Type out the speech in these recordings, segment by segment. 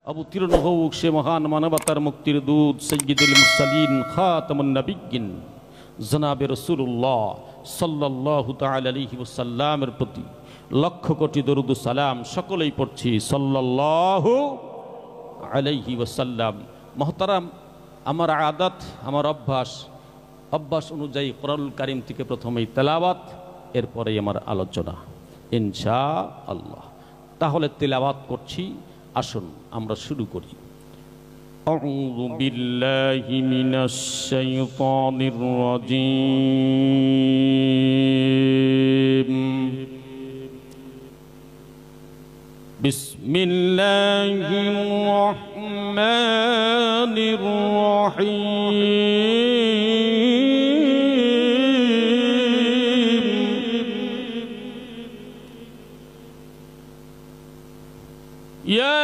অবতীর্ণ হোক সে মহান মানবতার মুক্তির দূত সৈয়দুল মুরসালিন খাতামুন নবিয়্যিন জনাবে রাসূলুল্লাহ সাল্লাল্লাহু তাআলা আলাইহি ওয়াসাল্লামের প্রতি লক্ষ কোটি দরুদ ও সালাম সকলেই পড়ছি সাল্লাল্লাহু আলাইহি ওয়াসাল্লাম। মুহতারাম, আমার আদাত, আমার অভ্যাস অনুযায়ী কোরআনুল কারীম থেকে প্রথমেই তেলাওয়াত, এরপরেই আমার আলোচনা ইনশাআল্লাহ। তাহলে তেলাওয়াত করছি, আসুন আমরা শুরু করি। আউযু বিল্লাহি মিনাশ শাইতানির রাজীম। বিসমিল্লাহির রহমানির রহিম। ইয়া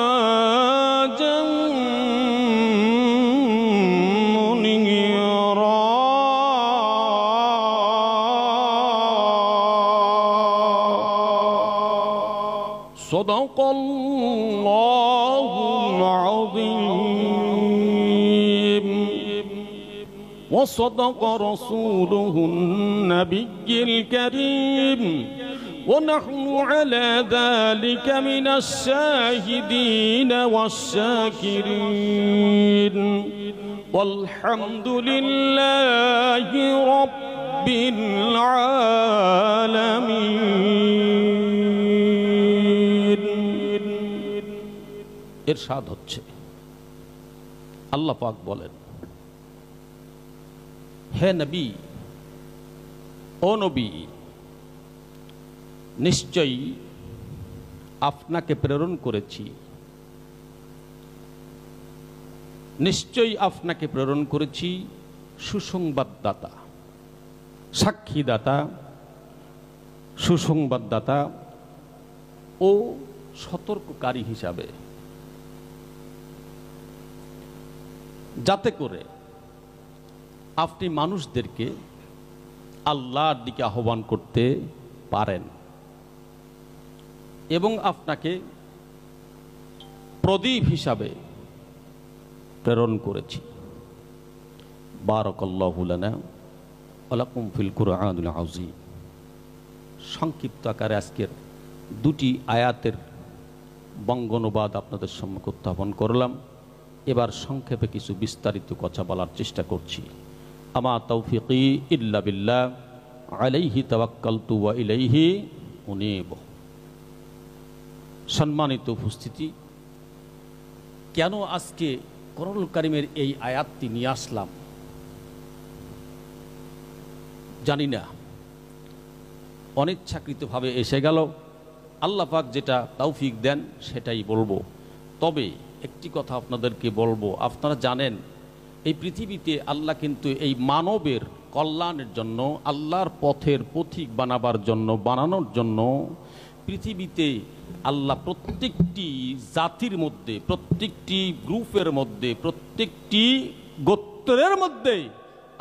وسراجا منيرا صدق الله العظيم وصدق رسوله النبي الكريم ونحن على ذلك من الشاهدين والشاكرين والحمد لله رب العالمين। ইরশাদ হচ্ছে, আল্লাহ পাক বলেন, হে নবী, ও নবী, নিশ্চয়ই আপনাকে প্রেরণ করেছি, নিশ্চয়ই আপনাকে প্রেরণ করেছি সুসংবাদদাতা, সাক্ষীদাতা, সুসংবাদদাতা ও সতর্ককারী হিসাবে, যাতে করে আপনি মানুষদেরকে আল্লাহর দিকে আহ্বান করতে পারেন, এবং আপনাকে প্রদীপ হিসাবে প্রেরণ করেছি। বারাকাল্লাহু লানা ওয়া লাকুম ফিল কুরআনিল আযীম। সংক্ষিপ্ত আকারে আজকের দুটি আয়াতের বঙ্গানুবাদ আপনাদের সম্মুখে উত্থাপন করলাম। এবার সংক্ষেপে কিছু বিস্তারিত কথা বলার চেষ্টা করছি। আমা তাওফীকি ইল্লা বিল্লাহ আলাইহি তাওয়াক্কালতু ওয়া ইলাইহি উনীব। সম্মানিত উপস্থিতি, কেন আজকে কোরআনুল কারীমের এই আয়াতটি নিয়ে আসলাম জানি না, অনিচ্ছাকৃতভাবে এসে গেল। আল্লাহ পাক যেটা তৌফিক দেন সেটাই বলবো। তবে একটি কথা আপনাদেরকে বলবো, আপনারা জানেন এই পৃথিবীতে আল্লাহ কিন্তু এই মানবের কল্যাণের জন্য, আল্লাহর পথের পথিক বানানোর জন্য পৃথিবীতে আল্লাহ প্রত্যেকটি জাতির মধ্যে, প্রত্যেকটি গ্রুপের মধ্যে, প্রত্যেকটি গোত্রের মধ্যে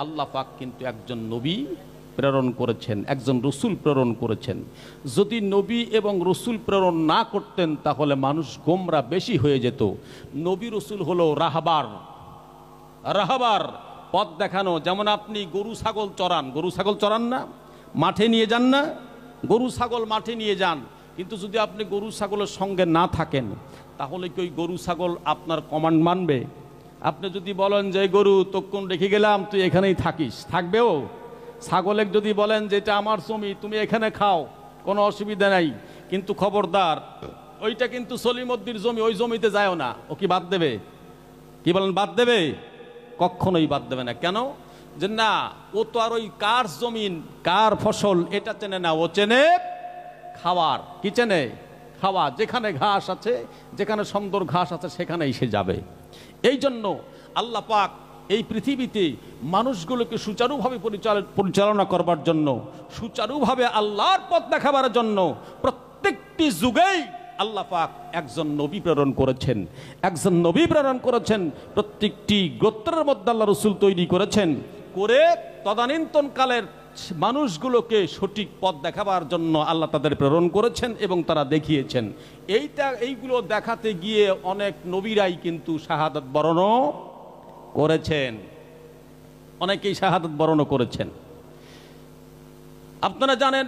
আল্লাহ পাক কিন্তু একজন নবী প্রেরণ করেছেন, একজন রসুল প্রেরণ করেছেন। যদি নবী এবং রসুল প্রেরণ না করতেন তাহলে মানুষ গোমরা বেশি হয়ে যেত। নবী রসুল হলো রাহাবার, পথ দেখানো। যেমন আপনি গরু ছাগল চড়ান না, মাঠে নিয়ে যান না, গরু ছাগল মাঠে নিয়ে যান, কিন্তু যদি আপনি গরু ছাগলের সঙ্গে না থাকেন তাহলে কি ওই গরু ছাগল আপনার কমান্ড মানবে? আপনি যদি বলেন যে গরু তখন রেখে গেলাম, তুই এখানেই থাকিস, থাকবেও? ছাগলেক যদি বলেন যে এটা আমার জমি, তুমি এখানে খাও, কোনো অসুবিধা নাই, কিন্তু খবরদার ওইটা কিন্তু সলিমউদ্দির জমি, ওই জমিতে যায়ও না। ও কি বাদ দেবে? কি বলেন, বাদ দেবে? কখনোই বাদ দেবে না। কেন? যে না, ও তো আর ওই কার জমিন কার ফসল এটা চেনে না, ও চেনে খাওয়ার। কি চেনে? খাওয়া। যেখানে ঘাস আছে, যেখানে সুন্দর ঘাস আছে, সেখানেই সে যাবে। এই জন্য আল্লাহ পাক এই পৃথিবীতে মানুষগুলোকে সুচারুভাবে পরিচালনা করবার জন্য, সুচারুভাবে আল্লাহর পথ দেখাবার জন্য প্রত্যেকটি যুগেই আল্লাহ পাক একজন নবী প্রেরণ করেছেন। একজন নবী প্রেরণ করেছেন, প্রত্যেকটি গোত্রের মধ্যে আল্লাহ রসুল তৈরি করেছেন, করে তদানীন্তন কালের মানুষগুলোকে সঠিক পথ দেখাবার জন্য আল্লাহ তাদের প্রেরণ করেছেন এবং তারা দেখিয়েছেন। এইগুলো দেখাতে গিয়ে অনেক নবীরাই কিন্তু শাহাদাত বরণ করেছেন, অনেকেই শাহাদাত বরণ করেছেন। আপনারা জানেন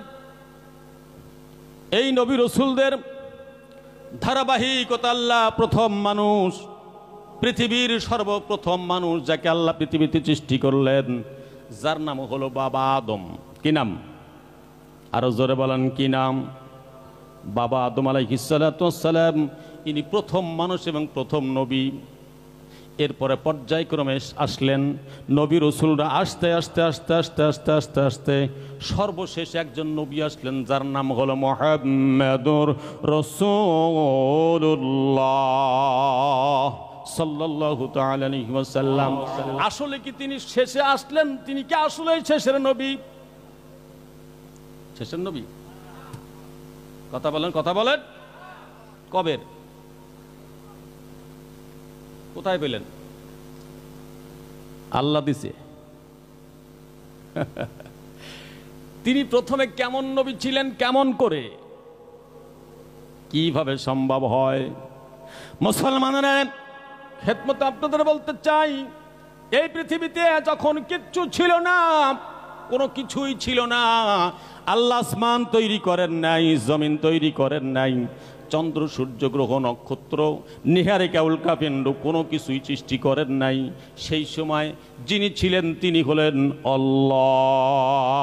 এই নবী রসুলদের ধারাবাহিকতা আল্লাহ প্রথম মানুষ, পৃথিবীর সর্বপ্রথম মানুষ যাকে আল্লাহ পৃথিবীতে সৃষ্টি করলেন, যার নাম হলো বাবা আদম। কি নাম? আরো জোরে বলেন, কি নাম? বাবা আদম আলাইহিস সালাতু ওয়াস সালাম। ইনি প্রথম মানুষ এবং প্রথম নবী। এরপরে পর্যায়ক্রমে আসলেন নবী রসুলরা, আস্তে আস্তে আস্তে আস্তে আস্তে আস্তে আস্তে সর্বশেষ একজন নবী আসলেন, যার নাম হলো মুহাম্মাদুর রাসূলুল্লাহ সাল্লাল্লাহু তাআলা আলাইহি ওয়াসাল্লাম। আসলে কি তিনি শেষে আসলেন? তিনি কি আসলে শেষের নবী? শেষের নবী? কথা বলেন, কথা বলেন। কবের? কোথায় পেলেন? আল্লাহ দিছে। তিনি প্রথমে কেমন নবী ছিলেন, কেমন করে, কিভাবে সম্ভব হয়? মুসলমানেরা খেদমত আপনাদের বলতে চাই, এই পৃথিবীতে যখন কিচ্ছু ছিল না, কোনো কিছুই ছিল না, আল্লাহ আসমান তৈরি করেন নাই, জমিন তৈরি করেন নাই, চন্দ্র সূর্য গ্রহ নক্ষত্র নিহারিকা উল্কাপিণ্ড কোনো কিছুই সৃষ্টি করেন নাই। সেই সময় যিনি ছিলেন তিনি হলেন আল্লাহ।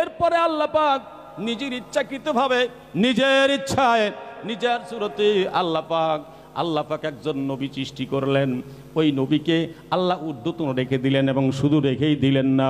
এরপরে আল্লাহ পাক নিজের ইচ্ছাকৃতভাবে, নিজের ইচ্ছায়, নিজের সুরতে আল্লাহ পাক একজন নবী সৃষ্টি করলেন। ওই নবীকে আল্লাহ উর্ধ্বতন রেখে দিলেন এবং শুধু রেখেই দিলেন না,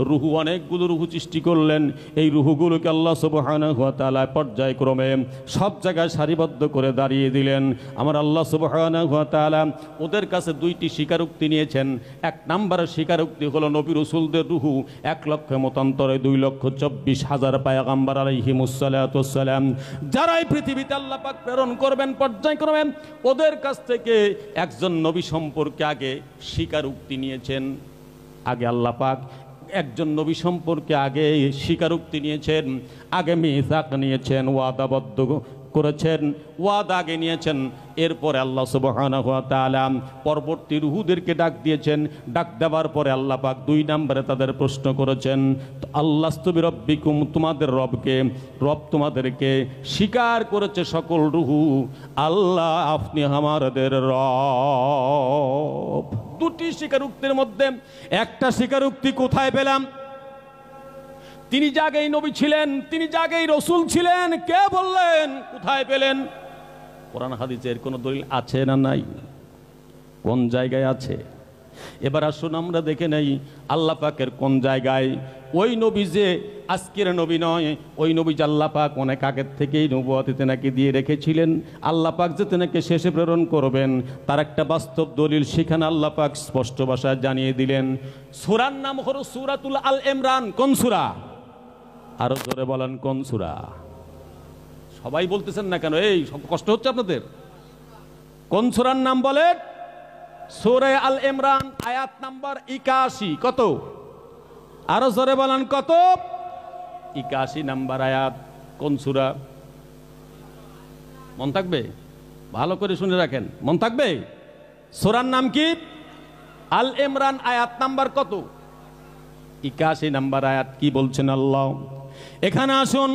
রুহু, অনেকগুলো রুহু সৃষ্টি করলেন। এই রুহুগুলোকে আল্লাহ সুবহানাহু ওয়া তাআলা পর্যায়ক্রমে সব জায়গায় সারিবদ্ধ করে দাঁড়িয়ে দিলেন। আমার আল্লাহ সুবহানাহু ওয়া তাআলা ওদের কাছে দুইটি স্বীকারোক্তি নিয়েছেন। এক নম্বরের স্বীকারোক্তি হলো নবী রসুলদের রুহু 1 লক্ষ মতান্তরে 2,24,000 পয়গম্বর আলাইহিমুস সালাতু ওয়াস সালাম যারা এই পৃথিবীতে আল্লাহ পাক প্রেরণ করবেন পর্যায়ক্রমে, ওদের কাছ থেকে একজন নবী সম্পর্কে আগে স্বীকারোক্তি নিয়েছেন। আগে আল্লাহ পাক একজন নবী সম্পর্কে আগে স্বীকারোক্তি নিয়েছেন, আগে মিসাক নিয়েছেন, ওয়াদাবদ্ধ করেছেন, ওয়াদা আগে নিয়েছেন। এরপরে আল্লাহ সুবহানাহু ওয়া তাআলা পরবর্তী রুহুদেরকে ডাক দিয়েছেন। ডাক দেওয়ার পরে আল্লাহ পাক 2 নম্বরে তাদের প্রশ্ন করেছেন, আল্লাস্তু বিরব্বিকুম, তোমাদের রবকে, রব তোমাদেরকে স্বীকার করেছে সকল রুহু, আল্লাহ আপনি আমাদের রব। দুটি স্বীকারোক্তির মধ্যে একটা স্বীকারোক্তি কোথায় পেলাম? তিনি জাগেই নবী ছিলেন, তিনি জাগেই রসুল ছিলেন, কে বললেন? কোথায় পেলেন? কোরআন হাদিসের কোনো দলিল আছে না নাই? কোন জায়গায় আছে? এবার আসুন আমরা দেখে নেই আল্লাহ পাকের কোন জায়গায় ওই নবী যে আজকের নবী নয়, ওই নবী যে আল্লাহ পাক অনেক আগের থেকেই নবুয়তে নাকি দিয়ে রেখেছিলেন। আল্লাহ পাক যে তেনাকে শেষে প্রেরণ করবেন তার একটা বাস্তব দলিল সেখানে আল্লাহ পাক স্পষ্ট ভাষায় জানিয়ে দিলেন। সূরার নাম হলো সূরাতুল আল ইমরান। কোন সূরা? আরো জোরে বলেন, কোন সূরা? সবাই বলতেছেন না কেন? এই কষ্ট হচ্ছে আপনাদের? কোন সূরার নাম বলেন? সূরা আল ইমরান, আয়াত নাম্বার 81। কত? আরো জোরে বলেন, কত? 81 নাম্বার আয়াত। কোন সূরা? মন থাকবে? ভালো করে শুনে রাখেন, মন থাকবে। সূরার নাম কি? আল ইমরান, আয়াত নাম্বার কত? 81 নাম্বার আয়াত। কি বলছেন আল্লাহ? এখানে আসুন,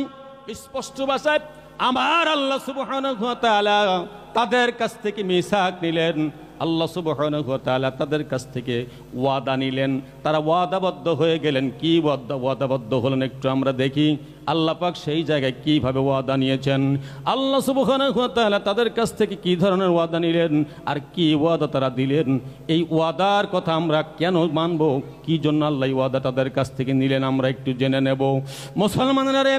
স্পষ্ট ভাষায় আমার আল্লাহ সুবহানাহু ওয়া তাআলা তাদের কাছ থেকে মিসাক নিলেন। আল্লাহ সুবহানাহু ওয়া তাআলা তাদের কাছ থেকে ওয়াদা নিলেন, তারা ওয়াদাবদ্ধ হয়ে গেলেন। কি ওয়াদাবদ্ধ হলেন একটু আমরা দেখি। আল্লাহ পাক সেই জায়গায় কিভাবে ওয়াদা নিয়েছেন। আল্লাহ সুবহানাহু ওয়া তাআলা তাদের কাছ থেকে কি ধরনের ওয়াদা নিলেন আর কি ওয়াদা তারা দিলেন, এই ওয়াদার কথা আমরা কেন মানব, কি জন্য আল্লাহ এই ওয়াদা তাদের কাছ থেকে নিলেন আমরা একটু জেনে নেব। মুসলমানেরা রে,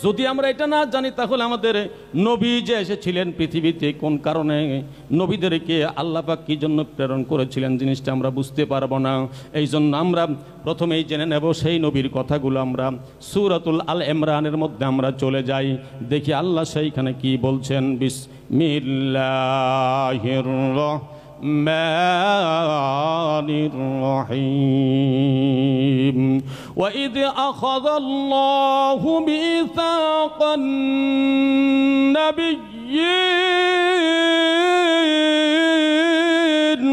যদি আমরা এটা না জানি তাহলে আমাদের নবী যে এসেছিলেন পৃথিবীতে কোন কারণে, নবীদেরকে আল্লাহ পাক কি জন্য প্রেরণ করেছিলেন জিনিসটা আমরা বুঝতে পারবো না। এই জন্য আমরা প্রথমেই জেনে নেব সেই নবীর কথাগুলো। আমরা সূরাতুল আল ইমরানের মধ্যে আমরা চলে যাই, দেখি আল্লাহ সেইখানে কি বলছেন। বিসমিল্লাহির রাহমানির রহিম। وإذ أخذ الله ميثاق النبيين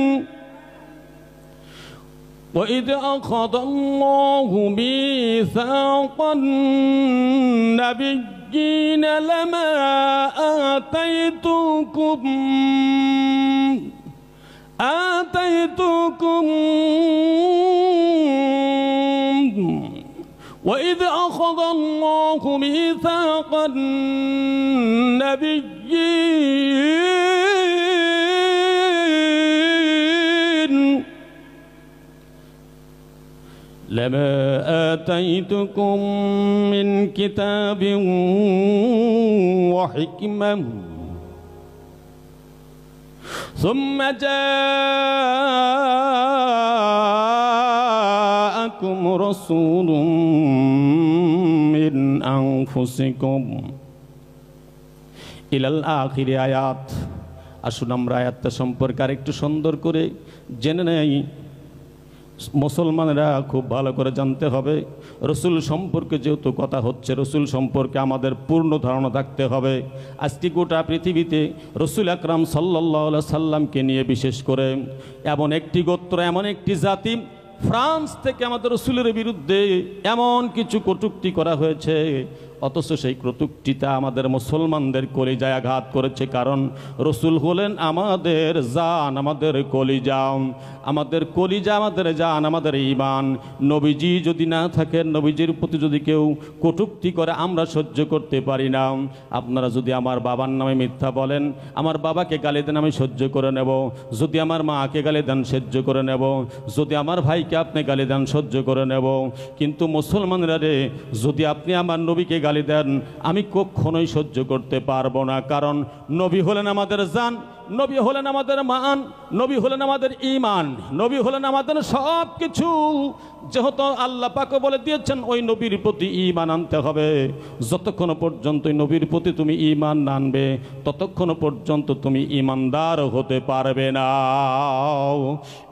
وإذ أخذ الله ميثاق النبيين لما آتيتكم وإذ أخذ الله ميثاق النبيين لما آتيتكم من كتاب وحكمة ثم جاءكم رسول من أنفسكم إلى الآخر آيات। আসুন আমরা আয়াতটা সম্পর্কে আরেকটু সুন্দর করে জেনে নেই। মুসলমানেরা খুব ভালো করে জানতে হবে, রসুল সম্পর্কে যেহেতু কথা হচ্ছে, রসুল সম্পর্কে আমাদের পূর্ণ ধারণা থাকতে হবে। আজকে গোটা পৃথিবীতে রসুল আকরাম সাল্লাল্লাহু আলাইহি সাল্লামকে নিয়ে বিশেষ করে এমন একটি গোত্র, এমন একটি জাতি, ফ্রান্স থেকে আমাদের রসুলের বিরুদ্ধে এমন কিছু কটূক্তি করা হয়েছে, অথচ সেই কটূক্তিটা আমাদের মুসলমানদের কলিজায় আঘাত করেছে। কারণ রসুল হলেন আমাদের জান, আমাদের কলিজা, আমাদের কলিজা, আমাদের জান, আমাদের ঈমান। নবীজি যদি না থাকেন, নবীজির প্রতি যদি কেউ কটূক্তি করে আমরা সহ্য করতে পারি না। আপনারা যদি আমার বাবার নামে মিথ্যা বলেন, আমার বাবাকে গালি দেন, আমি সহ্য করে নেব। যদি আমার মাকে গালি দেন, সহ্য করে নেব। যদি আমার ভাইকে আপনি গালি দেন, সহ্য করে নেব। কিন্তু মুসলমানরা রে, যদি আপনি আমার নবীকে গালি দেন, আমি কখনোই সহ্য করতে পারবো না। কারণ নবী হলেন আমাদের জান, নবী হলেন আমাদের মান, নবী হলেন আমাদের ঈমান, নবী হলেন আমাদের সব কিছু। যেহেতু আল্লাহ পাক বলে দিয়েছেন ওই নবীর প্রতি ঈমান আনতে হবে। যতক্ষণ পর্যন্ত ওই নবীর প্রতি তুমি ঈমান না আনবে, ততক্ষণ পর্যন্ত তুমি ঈমানদার হতে পারবে না।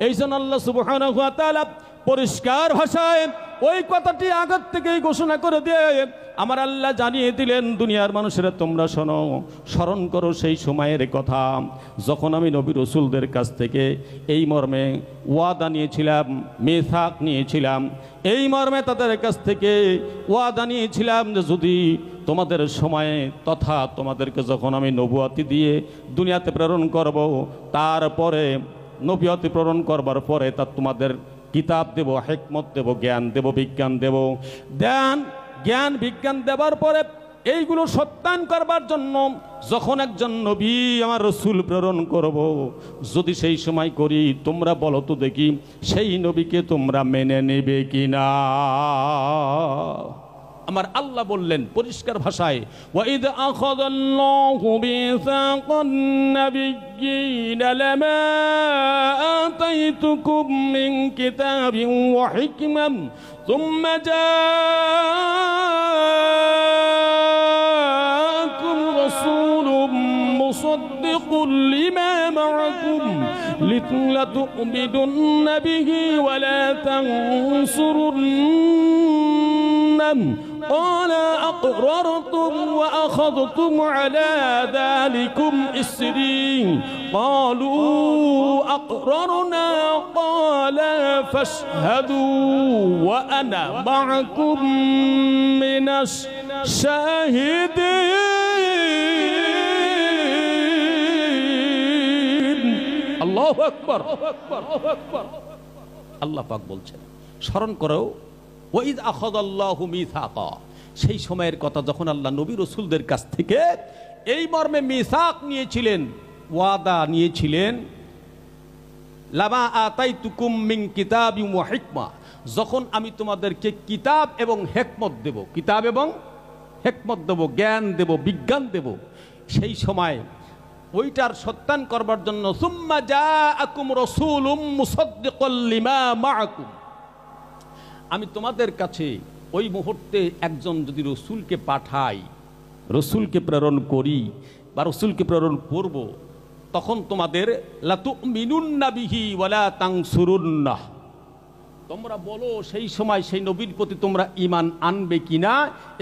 এই জন্য আল্লাহ সুবহানাহু ওয়া তাআলা পরিষ্কার ভাষায় ওই কথাটি আগের থেকেই ঘোষণা করে দিয়ে আমার আল্লাহ জানিয়ে দিলেন, দুনিয়ার মানুষেরা তোমরা শোনো, স্মরণ করো সেই সময়ের কথা যখন আমি নবী রসুলদের কাছ থেকে এই মর্মে ওয়াদা নিয়েছিলাম, মিসাক নিয়েছিলাম। এই মর্মে তাদের কাছ থেকে ওয়াদা নিয়েছিলাম যে যদি তোমাদের সময়ে তথা তোমাদেরকে যখন আমি নবুয়তি দিয়ে দুনিয়াতে প্রেরণ করব, তারপরে নবুয়তি প্রেরণ করবার পরে তা তোমাদের কিতাব দেব, হিকমত দেব, জ্ঞান দেব, বিজ্ঞান দেব। জ্ঞান বিজ্ঞান দেবার পরে এইগুলো সত্যায়ন করবার জন্য যখন একজন নবী আমার রসুল প্রেরণ করব, যদি সেই সময় করি, তোমরা বলো তো দেখি সেই নবীকে তোমরা মেনে নেবে কিনা। আমার আল্লাহ বললেন পরিষ্কার ভাষায়, ওয়াইদ আখাযাল্লাহু মিসাকান নাবিয়্যিনা লামা আতাইতুকুম মিন কিতাবিন ওয়া হিকমাম সুম্মা জাআকুম রাসূলুম মুসাদ্দিকুন লিমা মা'আকুম লিতু'মিনুন্না বিহি ওয়া লা তানসুরুন্না قال أقررتم وأخذتم على ذلكم إسري قالوا أقررنا قال فاشهدوا وأنا معكم من الشاهدين আল্লাহু আকবার। আল্লাহ পাক বলছেন স্মরণ করো, ওয়াইদ আখাযাল্লাহু মিসাকা, সেই সময়ের কথা যখন আল্লাহ নবী রাসূলদের কাছ থেকে এই মর্মে মিসাক নিয়েছিলেন, ওয়াদা নিয়েছিলেন, লামা আতাইতুকুম মিন কিতাবিন ওয়া হিকমা, যখন আমি তোমাদেরকে কিতাব এবং হিকমত দেব, কিতাব এবং হিকমত দেব, জ্ঞান দেব, বিজ্ঞান দেব, সেই সময় ওইটার সত্যায়ন করবার জন্য সুম্মা জাআকুম রাসূলুম মুসাদ্দিকুল লিমা মাআকুম, আমি তোমাদের কাছে ওই মুহূর্তে একজন যদি রসুলকে পাঠাই, রসুলকে প্রেরণ করি বা রসুলকে প্রেরণ করব, তখন তোমাদের লা তুমিনুন্না বিহি ওয়ালা তানসুরুন্নাহ, তোমরা বলো সেই সময় সেই নবীর প্রতি তোমরা ঈমান আনবে কিনা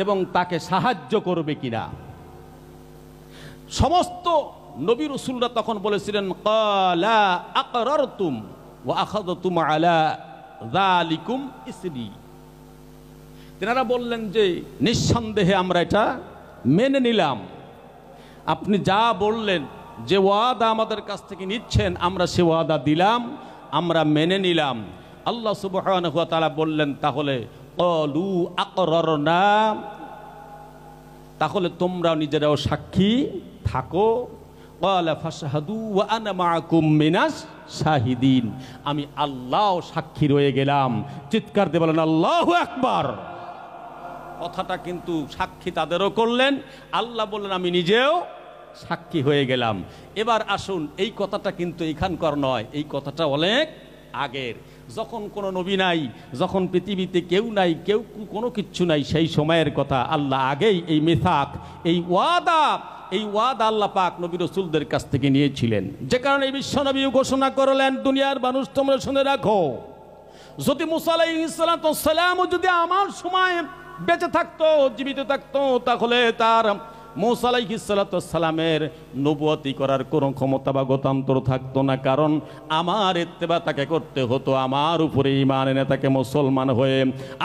এবং তাকে সাহায্য করবে কিনা। সমস্ত নবী রাসূলরা তখন বলেছিলেন ক্বালা আকরারতুম ওয়া আখাযতুম আলা যালিকুম ইসরি, তেনারা বললেন যে নিঃসন্দেহে আমরা এটা মেনে নিলাম, আপনি যা বললেন যে ওয়াদা আমাদের কাছ থেকে নিচ্ছেন আমরা সে ওয়াদা দিলাম, আমরা মেনে নিলাম। আল্লাহ সুবহানাহু ওয়া তাআলা বললেন তাহলে ক্বালু আকরারনা, তাহলে তোমরা নিজেরাও সাক্ষী থাকো, ক্বালা ফাশহাদু ওয়া আনা মাআকুম মিনাশ শাহিদিন, আমি আল্লাহ সাক্ষী রয়ে গেলাম। চিৎকার দিয়ে বলেন আল্লাহু আকবার। কথাটা কিন্তু সাক্ষী তাদেরও করলেন, আল্লাহ বললেন আমি নিজেও সাক্ষী হয়ে গেলাম। এবার আসুন, এই কথাটা কিন্তু এখানকার নয়, এই কথাটা অনেক আগের, যখন কোনো নবী নাই, যখন পৃথিবীতে কেউ নাই, কেউ কোনো কিচ্ছু নাই, সেই সময়ের কথা আল্লাহ আগেই এই মিসাক, এই ওয়াদা আল্লাহ পাক নবী রাসূলদের কাছ থেকে নিয়েছিলেন। যে কারণে এই বিশ্বনবী ঘোষণা করলেন, দুনিয়ার মানুষ তোমরা শুনে রাখো, যদি মুসা আলাইহিস সালাম যদি আমার সময় বেঁচে থাকতো, জীবিত থাকতো, তাহলে তার মুসা আলাইহিস সালামের নবুয়তি করার কোনো ক্ষমতা বা গতান্তর থাকতো না, কারণ আমার ইত্তেবা তাকে করতে হতো, আমার উপরে ঈমান এনে তাকে মুসলমান হয়ে,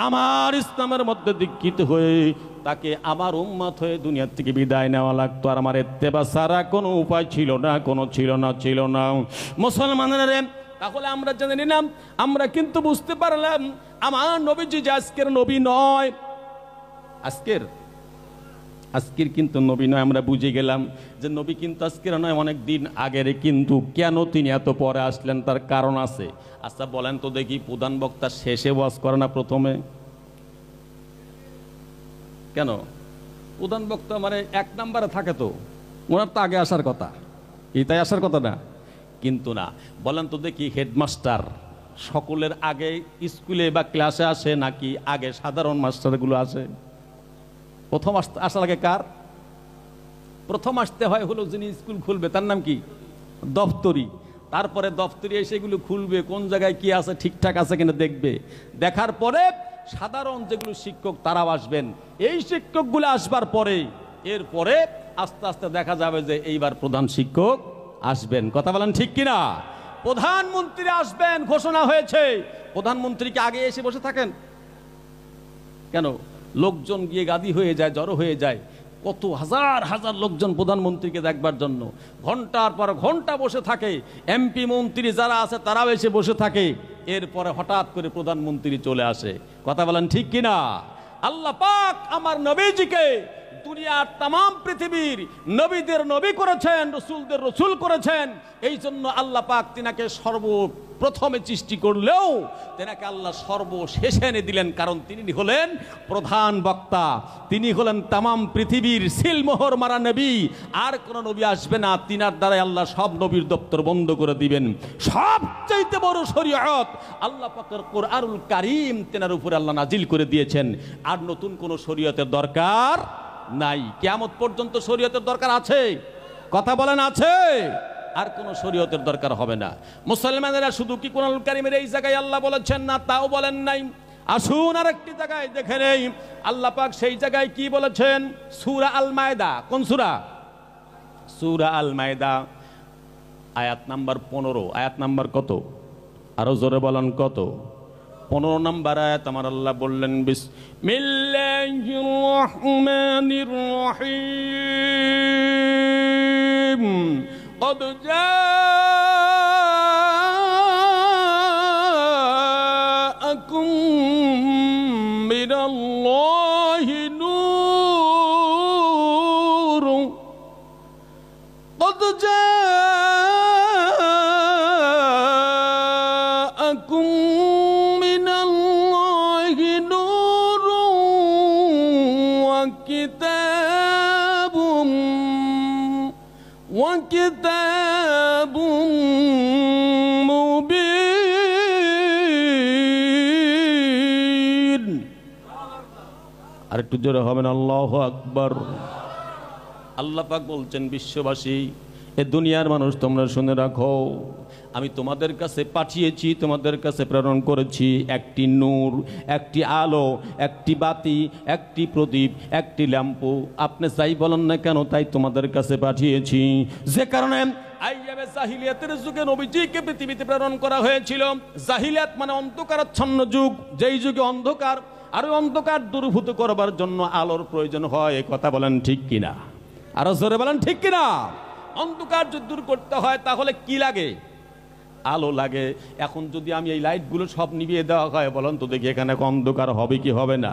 আমার ইসলামের মধ্যে দীক্ষিত হয়ে তাকে আমার উম্মত হয়ে দুনিয়ার থেকে বিদায় নেওয়া লাগতো, আর আমার ইত্তেবা ছাড়া কোনো উপায় ছিল না, ছিল না। মুসলমানেরা, তাহলে আমরা জেনে নিলাম, আমরা কিন্তু বুঝতে পারলাম আমার নবীজি যে আজকের নবী নয়, আজকের কিন্তু নবী নয়। আমরা বুঝে গেলাম যে নবী কিন্তু আজকের নয়, অনেক দিন আগের। কিন্তু কেন তিনি এত পরে আসলেন তার কারণ আছে। আচ্ছা বলেন তো দেখি, প্রধান বক্তা শেষে ওয়াজ করে না প্রথমে কেন? প্রধান বক্তা মানে এক নম্বরে থাকে, তো ওনার তো আগে আসার কথা, এটাই আসার কথা না? কিন্তু না, বলেন তো দেখি, হেডমাস্টার সকলের আগে স্কুলে বা ক্লাসে আসে নাকি আগে সাধারণ মাস্টারগুলো আসে? প্রথম আসার আগে কার? প্রথম আসতে হয় হলো যিনি স্কুল খুলবে, তার নাম কি? দপ্তরি। তারপরে দপ্তরি এসে এগুলো খুলবে, কোন জায়গায় কি আছে ঠিকঠাক আছে কিনা দেখবে, দেখার পরে সাধারণ যেগুলো শিক্ষক তারাও আসবেন। এই শিক্ষকগুলো আসবার পরে এরপরে আস্তে আস্তে দেখা যাবে যে এইবার প্রধান শিক্ষক আসবেন। কথা বলেন ঠিক কিনা? প্রধানমন্ত্রী আসবেন, ঘোষণা হয়েছে। প্রধানমন্ত্রী কি আগে এসে বসে থাকেন? কেন? লোকজন গিয়ে গাদি হয়ে যায়, জড়ো হয়ে যায়, কত হাজার হাজার লোকজন প্রধানমন্ত্রীকে দেখবার জন্য ঘন্টার পর ঘন্টা বসে থাকে। এমপি মন্ত্রী যারা আছে তারাও এসে বসে থাকে। এরপরে হঠাৎ করে প্রধানমন্ত্রী চলে আসে। কথা বলেন ঠিক কিনা? আল্লাহ পাক আমার নবীজিকে দুনিয়ার তাম পৃথিবীর নবীদের নবী করেছেন, রসুলদের রসুল করেছেন। এই জন্য আল্লাহ পাক তিনাকে সর্বপ্রথমে সৃষ্টি করলেও তেনাকে আল্লাহ সর্বশেষে এনে দিলেন, কারণ তিনি হলেন প্রধান বক্তা, তিনি হলেন তাম পৃথিবীর সিলমোহর মারা নবী। আর কোন নবী আসবে না, তিনার দ্বারাই আল্লাহ সব নবীর দপ্তর বন্ধ করে দিবেন। সবচাইতে বড় শরীয়ত আল্লাহ পাকের কোরআনুল কারীম তেনার উপরে আল্লাহ নাজিল করে দিয়েছেন। আর নতুন কোন শরীয়তের দরকার নাই। কিয়ামত পর্যন্ত শরীয়তের দরকার আছে? কথা বলেন আছে? আর কোন শরীয়তের দরকার হবে না। মুসলমানেরা শুধু কি কোরআনুল কারীমের এই জায়গায় আল্লাহ বলেছেন না, তাও বলেন নাই। আসুন আর একটি জায়গায় দেখে নেই আল্লাহ পাক সেই জায়গায় কি বলেছেন। সূরা আল মায়দা। কোন সূরা? সূরা আল মায়দা, আয়াত নাম্বার 15। আয়াত নাম্বার কত? আরো জোরে বলেন কত? 15 নম্বর আয়াত আমার আল্লাহ বললেন, বিসমিল্লাহির রহমানির রহিম, قد جاءكم মিনাল্লাহি নূরুন قد جاءكم من الله نور وكتاب مبين আরেকটু জোরে হবেন আল্লাহু আকবার। আল্লাহ পাক বলছেন, বিশ্ববাসী, এ দুনিয়ার মানুষ তোমরা শুনে রাখো, আমি তোমাদের কাছে পাঠিয়েছি, তোমাদের কাছে প্রেরণ করেছি একটি নূর, একটি আলো, একটি বাতি, একটি প্রদীপ, একটি ল্যাম্পু। আপনি যাই বলেন না কেন, তাই তোমাদের কাছে পাঠিয়েছি। যে কারণে আইয়ামে জাহিলিয়াতের যুগে নবীজিকে পৃথিবীতে প্রেরণ করা হয়েছিল। জাহিলিয়াত মানে অন্ধকারাচ্ছন্ন যুগ, যেই যুগে অন্ধকার, আর ওই অন্ধকার দূরীভূত করবার জন্য আলোর প্রয়োজন হয়। এ কথা বলেন ঠিক কিনা? আরো জোরে বলেন ঠিক কিনা? অন্ধকার যদি দূর করতে হয় তাহলে কি লাগে? আলো লাগে। এখন যদি আমি এই লাইটগুলো সব নিভিয়ে দেওয়া হয়, বলেন তো দেখি এখানে অন্ধকার হবে কি হবে না?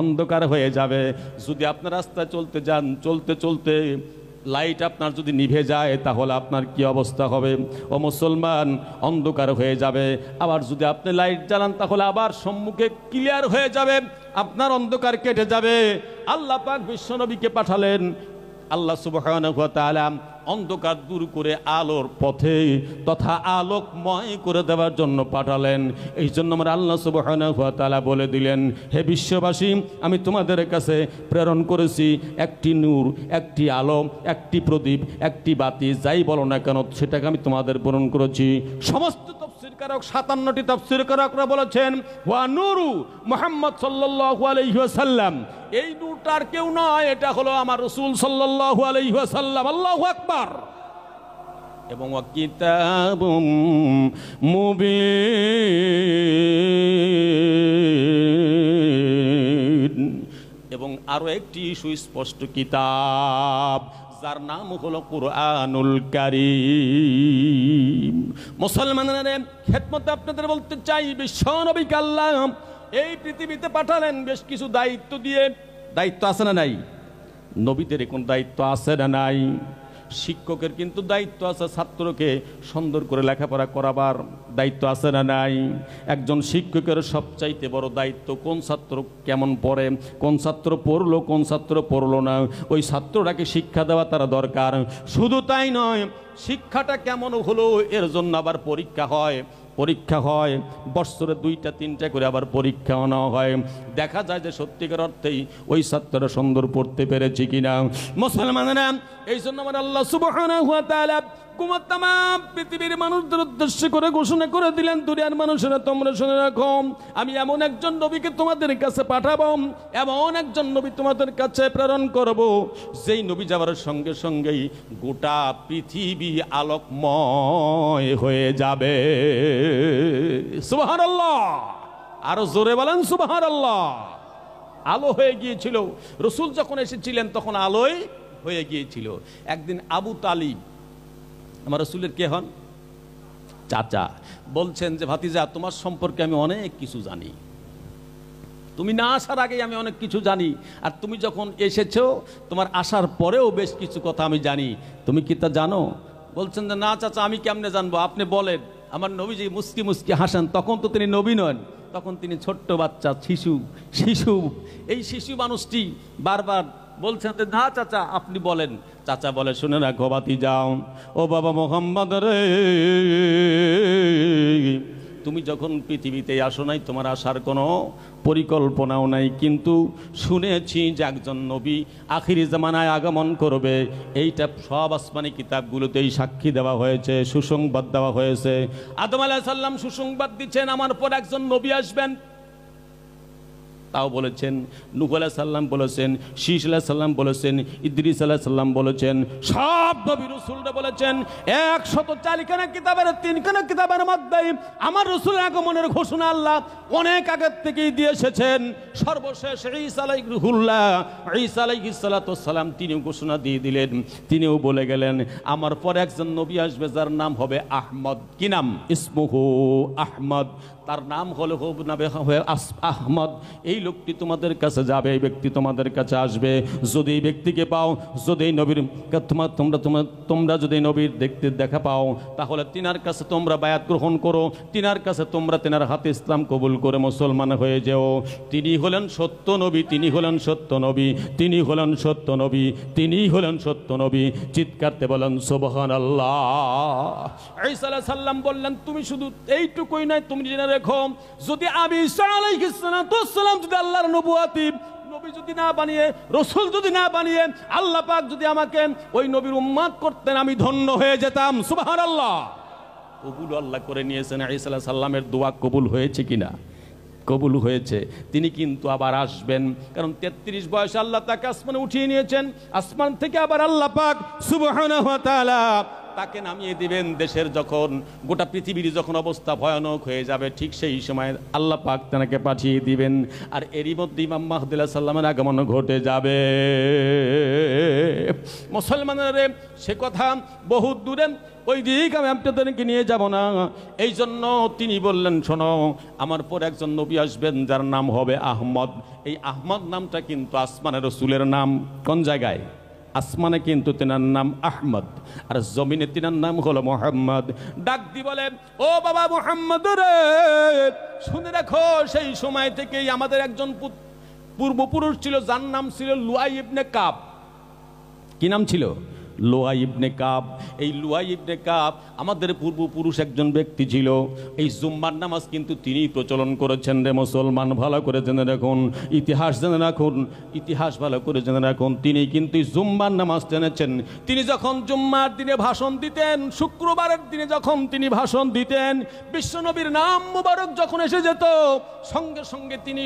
অন্ধকার হয়ে যাবে। যদি আপনার রাস্তায় চলতে যান, চলতে চলতে লাইট আপনার যদি নিভে যায় তাহলে আপনার কি অবস্থা হবে? ও মুসলমান, অন্ধকার হয়ে যাবে। আবার যদি আপনি লাইট জ্বালান তাহলে আবার সম্মুখে ক্লিয়ার হয়ে যাবে, আপনার অন্ধকার কেটে যাবে। আল্লাহ পাক বিশ্বনবীকে পাঠালেন। আল্লাহ সুবহানাহু ওয়া তাআলা অন্ধকার দূর করে আলোর পথে তথা আলোকময় করে দেওয়ার জন্য পাঠালেন। এই জন্য আমার আল্লাহ সুবহানাহু ওয়া তাআলা বলে দিলেন, হে বিশ্ববাসী, আমি তোমাদের কাছে প্রেরণ করেছি একটি নূর, একটি আলো, একটি প্রদীপ, একটি বাতি, যাই বলো না কেন সেটাকে আমি তোমাদের প্রেরণ করেছি। সমস্ত তাফসীরকারক 57টি তাফসীরকারকরা বলেছেন, ওয়া নূরু মুহাম্মদ সাল্লাল্লাহু আলাইহি ওয়াসাল্লাম, এই নূরটার কেউ নয়, এটা হলো আমার রাসূল সাল্লাল্লাহু আলাইহি ওয়াসাল্লাম। আল্লাহু আকবার। এবং ওয়া কিতাবুম মুবিন, এবং আরো একটি সুস্পষ্ট কিতাব যার নাম হলো কুরআনুল কারীম। মুসলমানদের খেদমতে আপনাদের বলতে চাই, বিশ্বনবীকে আল্লাহ এই পৃথিবীতে পাঠালেন বেশ কিছু দায়িত্ব দিয়ে। দায়িত্ব আছে না নাই? নবীদের কোন দায়িত্ব আছে না নাই? শিক্ষকের কিন্তু দায়িত্ব আছে, ছাত্রকে সুন্দর করে লেখাপড়া করাবার দায়িত্ব আছে না নাই? একজন শিক্ষকের সবচাইতে বড় দায়িত্ব কোন ছাত্র কেমন পড়ে, কোন ছাত্র পড়লো, কোন ছাত্র পড়লো না, ওই ছাত্রটাকে শিক্ষা দেওয়া তার দরকার। শুধু তাই নয়, শিক্ষাটা কেমন হলো এর জন্য আবার পরীক্ষা হয়। পরীক্ষা হয় বৎসরে 2টা 3টা করে, আবার পরীক্ষা নেওয়া হয়। দেখা যায় যে সত্যিকার অর্থেই ওই ছাত্ররা সুন্দর পড়তে পেরেছে কিনা। মুসলমানেরা, এই জন্য আমার আল্লাহ সুবহানাহু ওয়া তাআলা তামাম পৃথিবীর মানুষদের উদ্দেশ্য করে ঘোষণা করে দিলেন, দুনিয়ার মানুষেরা তোমরা শুনে রাখো, আমি এমন একজন নবীকে তোমাদের কাছে পাঠাবো, এমন একজন নবী তোমাদের কাছে প্রেরণ করব, যেই নবী যাওয়ার সঙ্গে সঙ্গেই গোটা পৃথিবী আলোকময় হয়ে যাবে। সুবহানাল্লাহ। আরো জোরে বলেন সুবহানাল্লাহ। আলো হয়ে গিয়েছিল। রাসূল যখন এসেছিলেন তখন আলোয় হয়ে গিয়েছিল। একদিন আবু তালিব, আমার রাসূলের কে হন? চাচা, বলছেন যে ভাতিজা, তোমার সম্পর্কে আমি অনেক কিছু জানি, তুমি না আসার আগেই আমি অনেক কিছু জানি, আর তুমি যখন এসেছো তোমার আসার পরেও বেশ কিছু কথা আমি জানি, তুমি কি তা জানো? বলছেন যে না চাচা, আমি কেমনে জানবো, আপনি বলেন। আমার নবীজি মুস্কি মুস্কি হাসেন। তখন তো তিনি নবী নন, তখন তিনি ছোট্ট বাচ্চা, শিশু। এই শিশু মানুষটি বারবার বলছেন যে না চাচা আপনি বলেন। চাচা বলে, শুনে রাখো ভাতিজাও, ও বাবা মুহাম্মদ রে, তুমি যখন পৃথিবীতে আসো নাই, তোমার আসার কোনো পরিকল্পনাও নাই, কিন্তু শুনেছি যে একজন নবী আখিরি জামানায় আগমন করবে। এইটা সব আসমানি কিতাবগুলোতেই সাক্ষী দেওয়া হয়েছে, সুসংবাদ দেওয়া হয়েছে। আদম আলাইহিস সালাম সুসংবাদ দিচ্ছেন আমার পর একজন নবী আসবেন। তাও বলেছেন, নূহ আলাইহিস সালাম বলেছেন, শীশ আলাইহিস সালাম বলেছেন, ইদ্রিস আলাইহিস সালাম বলেছেন, সব নবী রাসূলরা বলেছেন। 104খানা কিতাবের 3খানা কিতাবের মধ্যে আমার রাসূলের আগমনের ঘোষণা আল্লাহ অনেক আগে থেকেই দিয়ে এসেছেন। সর্বশেষ ঈসা আলাইহিস সালাম তিনিও ঘোষণা দিয়ে দিলেন, তিনিও বলে গেলেন আমার পর একজন নবী আসবে যার নাম হবে আহমদ। কি নাম? ইসমুহু আহমদ। তার নাম হলো আহমদ। এই লোকটি তোমাদের কাছে যাবে, এই ব্যক্তি তোমাদের কাছে আসবে। যদি এই ব্যক্তিকে পাও, যদি নবীর তোমরা যদি নবীর দেখা পাও, তাহলে তিনার কাছে তোমরা বায়াত গ্রহণ করো, তিনার কাছে তোমরা তিনার হাতে ইসলাম কবুল করে মুসলমান হয়ে যাও। তিনি হলেন সত্য নবী, তিনি হলেন সত্য নবী, তিনি হলেন সত্য নবী, তিনি হলেন সত্য নবী। চিৎকারতে বলেন সুবহানাল্লাহ। ঈসা আলাইহিস সালাম বললেন, তুমি শুধু এইটুকুই নয়, তুমি জেনে রেখো, যদি আমি ঈসা আলাইহিস সালাম যদি আল্লাহর নবুয়াতি নবী যদি না বানিয়ে, রসুল যদি না বানিয়ে, আল্লাহ পাক যদি আমাকে ওই নবীর উম্মত করতেন, আমি ধন্য হয়ে যেতাম। সুবহানাল্লাহ। কবুল আল্লাহ করে নিয়েছেন। ঈসা আলাইহিস সালামের দোয়া কবুল হয়েছে কিনা? কবুল হয়েছে। তিনি কিন্তু আবার আসবেন, কারণ 33 বয়সে আল্লাহ তাকে আসমানে উঠিয়ে নিয়েছেন। আসমান থেকে আবার আল্লাহ পাক সুবহানাহু ওয়া তাআলা তাকে নামিয়ে দিবেন। দেশের যখন গোটা পৃথিবীর যখন অবস্থা ভয়ানক হয়ে যাবে, ঠিক সেই সময় আল্লাহ পাক তাকে পাঠিয়ে দিবেন। আর এরই মধ্যে ইমাম মাহদী আলাইহিস সালামের আগমন ঘটে যাবে। মুসলমানের সে কথা বহুত দূরে, ওই দিক আমি আপনাদেরকে নিয়ে যাব না। এই জন্য তিনি বললেন, শোনো, আমার পর একজন নবী আসবেন যার নাম হবে আহমদ। এই আহমদ নামটা কিন্তু আসমানের রাসূলের নাম। কোন জায়গায়? আসমানে কিন্তু তিনার নাম আহমদ, আর জমিনে তিনার নাম হলো মুহাম্মদ। ডাক দি বলে, ও বাবা মুহাম্মদ রে, শুনে রাখো, সেই সময় থেকেই আমাদের একজন পূর্বপুরুষ ছিল, যার নাম ছিল লুয়াই ইবনে কাব। কি নাম ছিল? লুয়াই ইবনে কাব। এই লুয়াই ইবনে কাব আমাদের পূর্বপুরুষ একজন ব্যক্তি ছিল। এই জুম্মার নামাজ কিন্তু তিনি প্রচলন করেছেন রে মুসলমান, ভালো করে জেনে রাখুন, ইতিহাস জেনে রাখুন, ইতিহাস ভালো করে জেনে রাখুন। তিনি কিন্তু জুম্মার নামাজ জেনেছেন। তিনি যখন জুম্মার দিনে ভাষণ দিতেন, শুক্রবারের দিনে যখন তিনি ভাষণ দিতেন, বিশ্বনবীর নাম মুবারক যখন এসে যেত, সঙ্গে সঙ্গে তিনি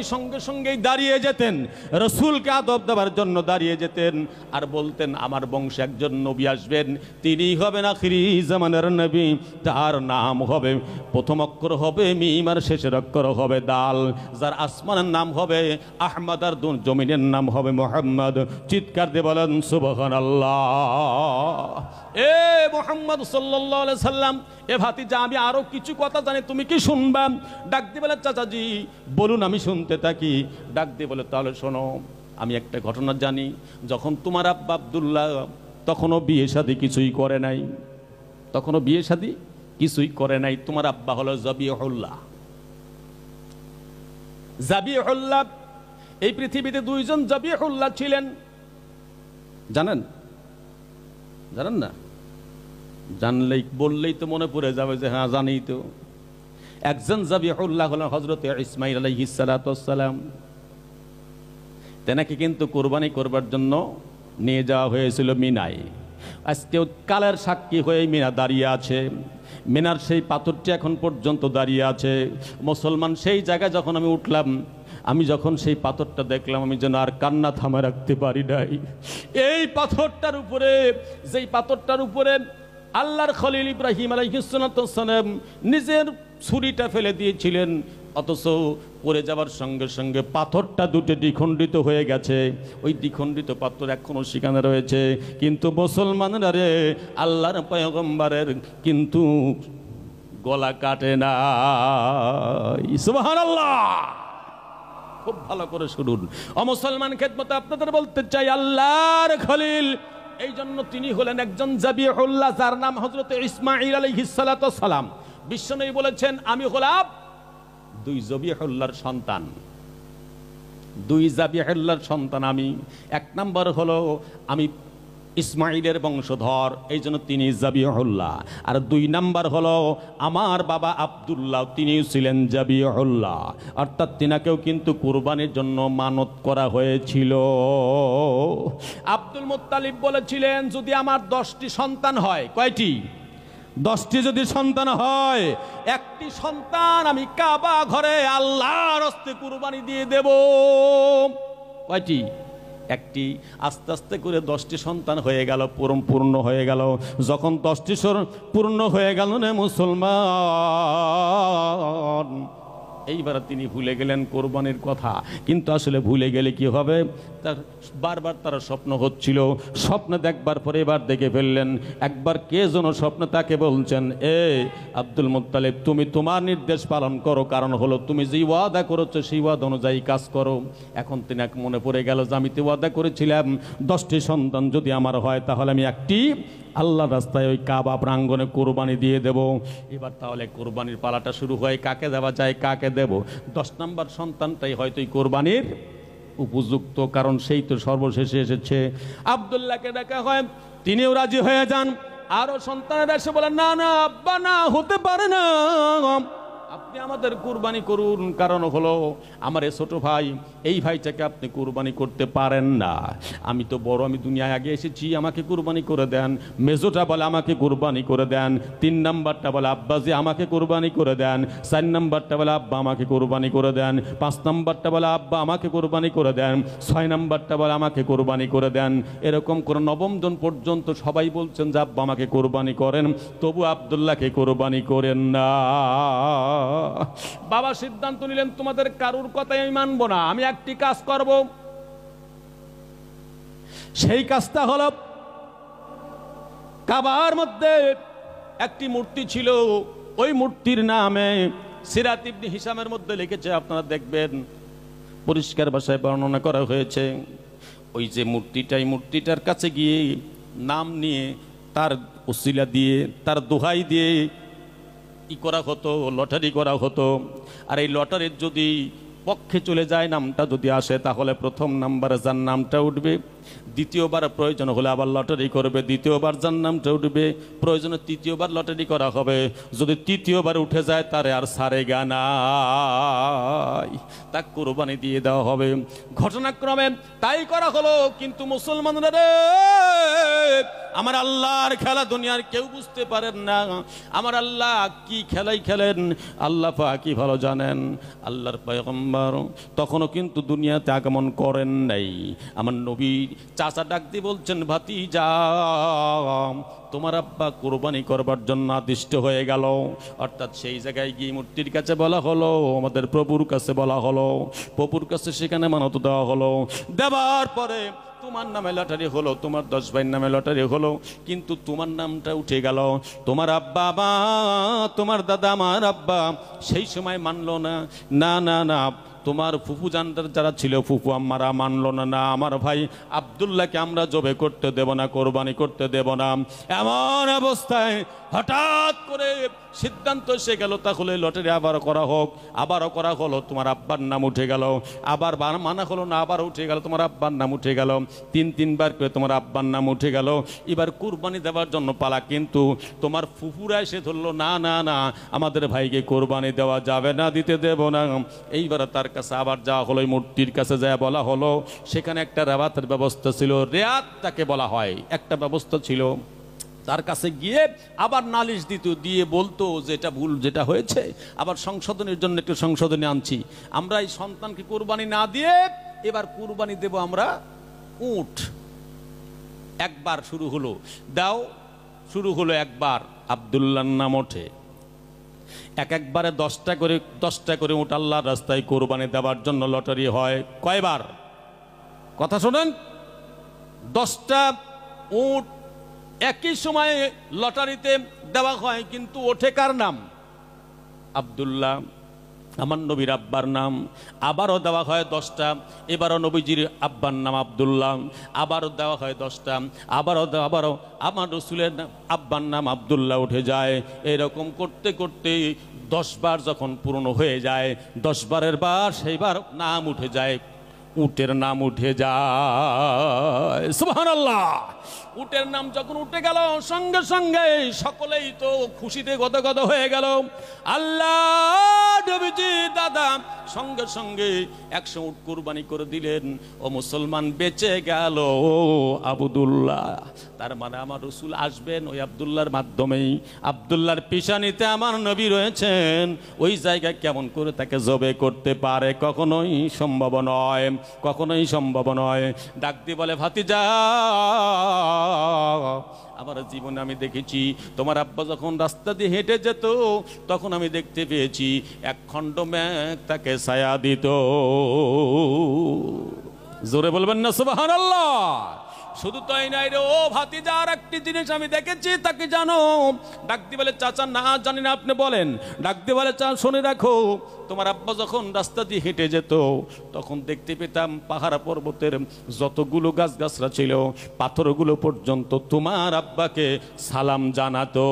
সঙ্গেই দাঁড়িয়ে যেতেন, রসুলকে আদব দেওয়ার জন্য দাঁড়িয়ে যেতেন, আর বলতেন, আমার বংশে একজন নবী আসবেন, তিনি হবেন আখিরি জামানের নবী। তার নাম হবে, প্রথম অক্ষর হবে মিম আর শেষের অক্ষর হবে দাল। যার আসমানের নাম হবে আহমদ আর জমিনের নাম হবে মুহাম্মদ। চিৎকার দিয়ে বলেন সুবহানাল্লাহ। এ মুহাম্মদ সাল্লাল্লাহু আলাইহি সাল্লাম, এ ভাতিজা, আমি আরো কিছু কথা জানি, তুমি কি শুনবা? ডাক দিয়ে বলে, চাচাজি বলুন, আমি শুনতে থাকি। ডাক দিয়ে বলে, তাহলে শোনো, আমি একটা ঘটনা জানি। যখন তোমার আব্বা আব্দুল্লাহ তখনও বিয়ে শাদী কিছুই করে নাই, তখনও বিয়ে শাদী কিছুই করে নাই। তোমার আব্বা হলো জাবিহুল্লাহ। জাবিহুল্লাহ, এই পৃথিবীতে দুইজন জাবিহুল্লাহ ছিলেন, জানেন? জানেন না? জানলেই বললেই তো মনে পড়ে যাবে যে হ্যাঁ জানি তো। একজন জাবিহুল্লাহ হলেন হযরত ইসমাঈল আলাইহিস সালাতু ওয়াস সালাম। তেনাকে কিন্তু কোরবানি করবার জন্য নিয়ে যাওয়া হয়েছিল মিনায়। আজকেও কালের সাক্ষী হয়ে মিনা দাঁড়িয়ে আছে। মিনার সেই পাথরটি এখন পর্যন্ত দাঁড়িয়ে আছে। মুসলমান, সেই জায়গায় যখন আমি উঠলাম, আমি যখন সেই পাথরটা দেখলাম, আমি যেন আর কান্না থামে রাখতে পারি নাই। এই পাথরটার উপরে, যেই পাথরটার উপরে আল্লাহর খলিল ইব্রাহিম আলাইহিস সালাম নিজের ছুরিটা ফেলে দিয়েছিলেন, অথচ পড়ে যাবার সঙ্গে সঙ্গে পাথরটা দুটো দ্বিখণ্ডিত হয়ে গেছে। ওই দ্বিখণ্ডিত পাথর এখনো সেখানে রয়েছে। কিন্তু মুসলমানরা রে, আল্লাহর পয়গম্বরের কিন্তু গলা কাটে না। সুবহানাল্লাহ। খুব ভালো করে শুনুন, ও মুসলমান খেদমতে আপনাদের বলতে চাই, আল্লাহর খলিল, এই জন্য তিনি হলেন একজন জাবিহুল্লাহ, যার নাম হযরত ইসমাঈল আলাইহিস সালাতু ওয়াস সালাম। বিশ্বনবী বলেছেন, আমি হলাম দুই জাবিহুল্লাহর সন্তান, দুই জাবিহুল্লাহর সন্তান আমি। এক নাম্বার হলো আমি ইসমাঈলের বংশধর, এই জন্য তিনি জাবিহুল্লাহ। আর দুই নাম্বার হলো আমার বাবা আব্দুল্লাহ, তিনি ছিলেন জাবিহুল্লাহ। অর্থাৎ তিনাকেও কিন্তু কুরবানির জন্য মানত করা হয়েছিল। আব্দুল মুত্তালিব বলেছিলেন, যদি আমার 10টি সন্তান হয়, কয়টি? 10টি যদি সন্তান হয়, একটি সন্তান আমি কাবা ঘরে আল্লাহর হস্তে কুরবানি দিয়ে দেব। কয়টি? একটি। আস্তে আস্তে করে 10টি সন্তান হয়ে গেল, পূর্ণ হয়ে গেল। যখন 10টি পূর্ণ হয়ে গেল না মুসলমান, এইবার তিনি ভুলে গেলেন কোরবানির কথা। কিন্তু আসলে ভুলে গেলে কি হবে, তার বারবার তারা স্বপ্ন হচ্ছিল, স্বপ্ন দেখবার পরে এবার দেখে ফেললেন। একবার কে যেন স্বপ্ন তাকে বলছেন, এ আব্দুল মুত্তালিব, তুমি তোমার নির্দেশ পালন করো, কারণ হলো তুমি যে ওয়াদা করেছো সেই ওয়াদা অনুযায়ী কাজ করো। এখন তিনি মনে পড়ে গেল যে আমি তো ওয়াদা করেছিলাম 10টি সন্তান যদি আমার হয় তাহলে আমি একটি আল্লাহ রাস্তায় ওই কাবা প্রাঙ্গণে কোরবানি দিয়ে দেব। এবার তাহলে কোরবানির পালাটা শুরু হয়, কাকে দেওয়া যায়, কাকে দেব। 10 নম্বর সন্তানটাই হয়তো এই কোরবানির উপযুক্ত, কারণ সেই তো সর্বশেষে এসেছে। আব্দুল্লাহকে ডাকা হয়, তিনিও রাজি হয়ে যান। আরো সন্তানেরা এসে বলেন, না না আব্বা, না হতে পারে না, আপনি আমাদের কুরবানি করুন, কারণ হলো আমার এই ছোট ভাই, এই ভাইটাকে আপনি কুরবানি করতে পারেন না। আমি তো বড়, আমি দুনিয়ায় আগে এসেছি, আমাকে কুরবানি করে দেন। মেজোটা বলে আমাকে কুরবানি করে দেন। 3 নাম্বারটা বলে আব্বাজি আমাকে কুরবানি করে দেন। 4 নাম্বারটা বলে আব্বা আমাকে কুরবানি করে দেন। 5 নাম্বারটা বলে আব্বা আমাকে কুরবানি করে দেন। 6 নাম্বারটা বলে আমাকে কুরবানি করে দেন। এরকম করে 9ম জন পর্যন্ত সবাই বলছেন যে আব্বা আমাকে কুরবানি করেন, তবু আব্দুল্লাহকে কুরবানি করেন না। বাবা সিদ্ধান্ত নিলেন, তোমাদের কারুর কথাই আমি মানবো না, আমি একটি কাজ করব। সেই কাজটা হলো, কাবার মধ্যে একটি মূর্তি ছিল, ওই মূর্তির নামে সিরাত ইবনে হিশামের মধ্যে লিখেছে, আপনারা দেখবেন পরিষ্কার ভাষায় বর্ণনা করা হয়েছে। ওই যে মূর্তিটাই, মূর্তিটার কাছে গিয়ে নাম নিয়ে, তার উসিলা দিয়ে, তার দোহাই দিয়ে করা হতো, লটারি করা হতো। আর এই লটারির যদি পক্ষে চলে যায়, নামটা যদি আসে, তাহলে 1ম নাম্বারে যার নামটা উঠবে, দ্বিতীয়বার প্রয়োজন হলে আবার লটারি করবে, দ্বিতীয়বার যার নামটা উঠবে, প্রয়োজনে 3য়বার লটারি করা হবে। যদি 3য়বার উঠে যায়, তারে আর সারে গানাই, তা কোরবানি দিয়ে দেওয়া হবে। ঘটনাক্রমে তাই করা হলো। কিন্তু মুসলমানরা রে, আমার আল্লাহর খেলা দুনিয়ার কেউ বুঝতে পারেন না। আমার আল্লাহ কি খেলাই খেলেন আল্লাহ পাক কি ভালো জানেন। আল্লাহর পয়গম্বর তখনও কিন্তু দুনিয়াতে আগমন করেন নাই। আমার নবী চাচা ডাক দিয়ে বলছেন, ভাতিজা, তোমার আব্বা কোরবানি করবার জন্য আদিষ্ট হয়ে গেল। অর্থাৎ সেই জায়গায় গিয়ে মূর্তির কাছে বলা হলো, আমাদের প্রভুর কাছে বলা হলো, প্রভুর কাছে সেখানে মানত দেওয়া হলো। দেওয়ার পরে তোমার নামে লটারি হলো, তোমার 10 ভাইয়ের নামে লটারি হলো, কিন্তু তোমার নামটা উঠে গেল। তোমার আব্বা মা, তোমার দাদা, আমার আব্বা সেই সময় মানলো না। না না না, তোমার ফুফু জানদার যারা ছিল, ফুফু আম্মারা মানলো না। না, আমার ভাই আব্দুল্লাহকে আমরা জবে করতে দেব না, কোরবানি করতে দেব না। এমন অবস্থায় হঠাৎ করে সিদ্ধান্ত এসে গেল, তাহলে লটারি আবার করা হোক। আবারও করা হলো, তোমার আব্বার নাম উঠে গেল। আবার মানা হলো না, আবার উঠে গেল, তোমার আব্বার নাম উঠে গেল। 3বার করে তোমার আব্বার নাম উঠে গেল। এবার কুরবানি দেওয়ার জন্য পালা। কিন্তু তোমার ফুফুরা এসে ধরলো, না না না, আমাদের ভাইকে কোরবানি দেওয়া যাবে না, দিতে দেব না। এইবার তার কাছে আবার যাওয়া হলো, মূর্তির কাছে যায় বলা হলো। সেখানে একটা রেওয়াতের ব্যবস্থা ছিল, রেয়াত তাকে বলা হয়, একটা ব্যবস্থা ছিল। তার কাছে গিয়ে আবার নালিশ দিত, দিয়ে বলতো যে এটা ভুল, যেটা হয়েছে আবার সংশোধনের জন্য একটু সংশোধনী আনছি। আমরা এই সন্তানকে কোরবানি না দিয়ে এবার কোরবানি দেব আমরা উট। একবার শুরু হলো, দাও শুরু হলো, একবার আব্দুল্লাহর নাম ওঠে। একবারে 10টা করে উট আল্লাহর রাস্তায় কোরবানি দেওয়ার জন্য লটারি হয়। কয়বার? কথা শোনেন, 10টা উট একই সময়ে লটারিতে দেওয়া হয়, কিন্তু ওঠে কার নাম? আব্দুল্লাহ, আমার নবীর আব্বার নাম। আবারও দেওয়া হয় 10টা, এবারও নবীজির আব্বার নাম আব্দুল্লাহ। আবারও দেওয়া হয় 10টা, আবারও আমার রসুলের আব্বার নাম আব্দুল্লাহ উঠে যায়। এরকম করতে করতে 10 বার যখন পূর্ণ হয়ে যায়, 10 বারের বার সেইবার নাম উঠে যায়, উটের নাম উঠে যায়। সুবহানাল্লাহ। উটের নাম যখন উঠে গেল, সঙ্গে সঙ্গে সকলেই তো খুশিতে গদগদ হয়ে গেল। আল্লাহ নবীজি দাদা সঙ্গে সঙ্গে 100 উট কুরবানি করে দিলেন। ও মুসলমান, বেঁচে গেল আব্দুল্লাহ। তার মানে আমার রসুল আসবেন ওই আব্দুল্লাহর মাধ্যমেই। আব্দুল্লাহর পিছানিতে আমার নবী রয়েছেন। ওই জায়গায় কেমন করে তাকে জবে করতে পারে? কখনোই সম্ভব নয়। কখনোই সম্ভব নয়। ডাক দিয়ে বলে, ভাতিজা, আমার জীবনে আমি দেখেছি তোমার আব্বা যখন রাস্তা দিয়ে হেঁটে যেত তখন আমি দেখতে পেয়েছি এক খণ্ড মেঘ তাকে ছায়া দিত। জোরে বলবেন না সুবহানাল্লাহ। শুধু তাই নাই রে ও ভাতিজা, আর একটি জিনিস আমি দেখেছি, তাকে জানো? ডাক দিয়ে বলে, চাচা না জানি না, আপনি বলেন। ডাক দিয়ে বলে, চা শুনে রাখো, তোমার আব্বা যখন রাস্তা দিয়ে হেঁটে যেত তখন দেখতে পেতাম পাহাড় পর্বতের যতগুলো গাছগাছরা ছিল পাথরগুলো পর্যন্ত তোমার আব্বাকে সালাম জানাতো।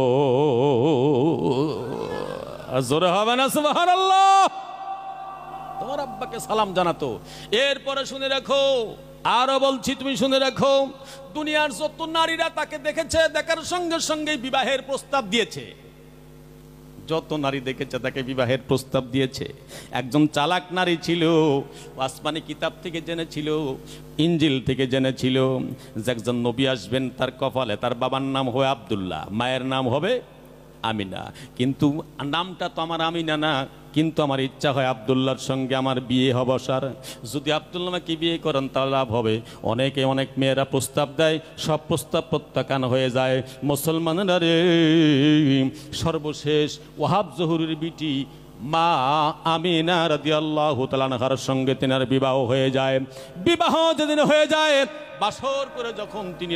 জোরে হবে না সুবহানাল্লাহ? তোমার আব্বাকে সালাম জানাতো। এরপরে শুনে রাখো, আরো বলছি, তুমি শুনে রাখো, দুনিয়ার যত নারীরা তাকে দেখেছে, দেখার সঙ্গে সঙ্গে বিবাহের প্রস্তাব দিয়েছে। যত নারী দেখেছে তাকে বিবাহের প্রস্তাব দিয়েছে। একজন চালাক নারী ছিল, আসমানি কিতাব থেকে জেনেছিল, ইঞ্জিল থেকে জেনেছিল যে একজন নবী আসবেন, তার কপালে তার বাবার নাম হবে আব্দুল্লাহ, মায়ের নাম হবে আমিনা। কিন্তু নামটা তো আমার আমিনা না, কিন্তু আমার ইচ্ছা হয় আব্দুল্লাহর সঙ্গে আমার বিয়ে হবে। স্যার, যদি আব্দুল্লাহকে বিয়ে করেন তাহলে লাভ হবে। অনেক মেয়েরা প্রস্তাব দেয়, সব প্রস্তাব প্রত্যাখ্যান হয়ে যায়। মুসলমানেরা রে, সর্বশেষ ওয়াহাব জহুরীর বিটি মা আমিনা রাদিয়াল্লাহু তাআলা আনহার সঙ্গে তেনার বিবাহ হয়ে যায়। বিবাহ যেদিন হয়ে যায়, বাসর করে যখন তিনি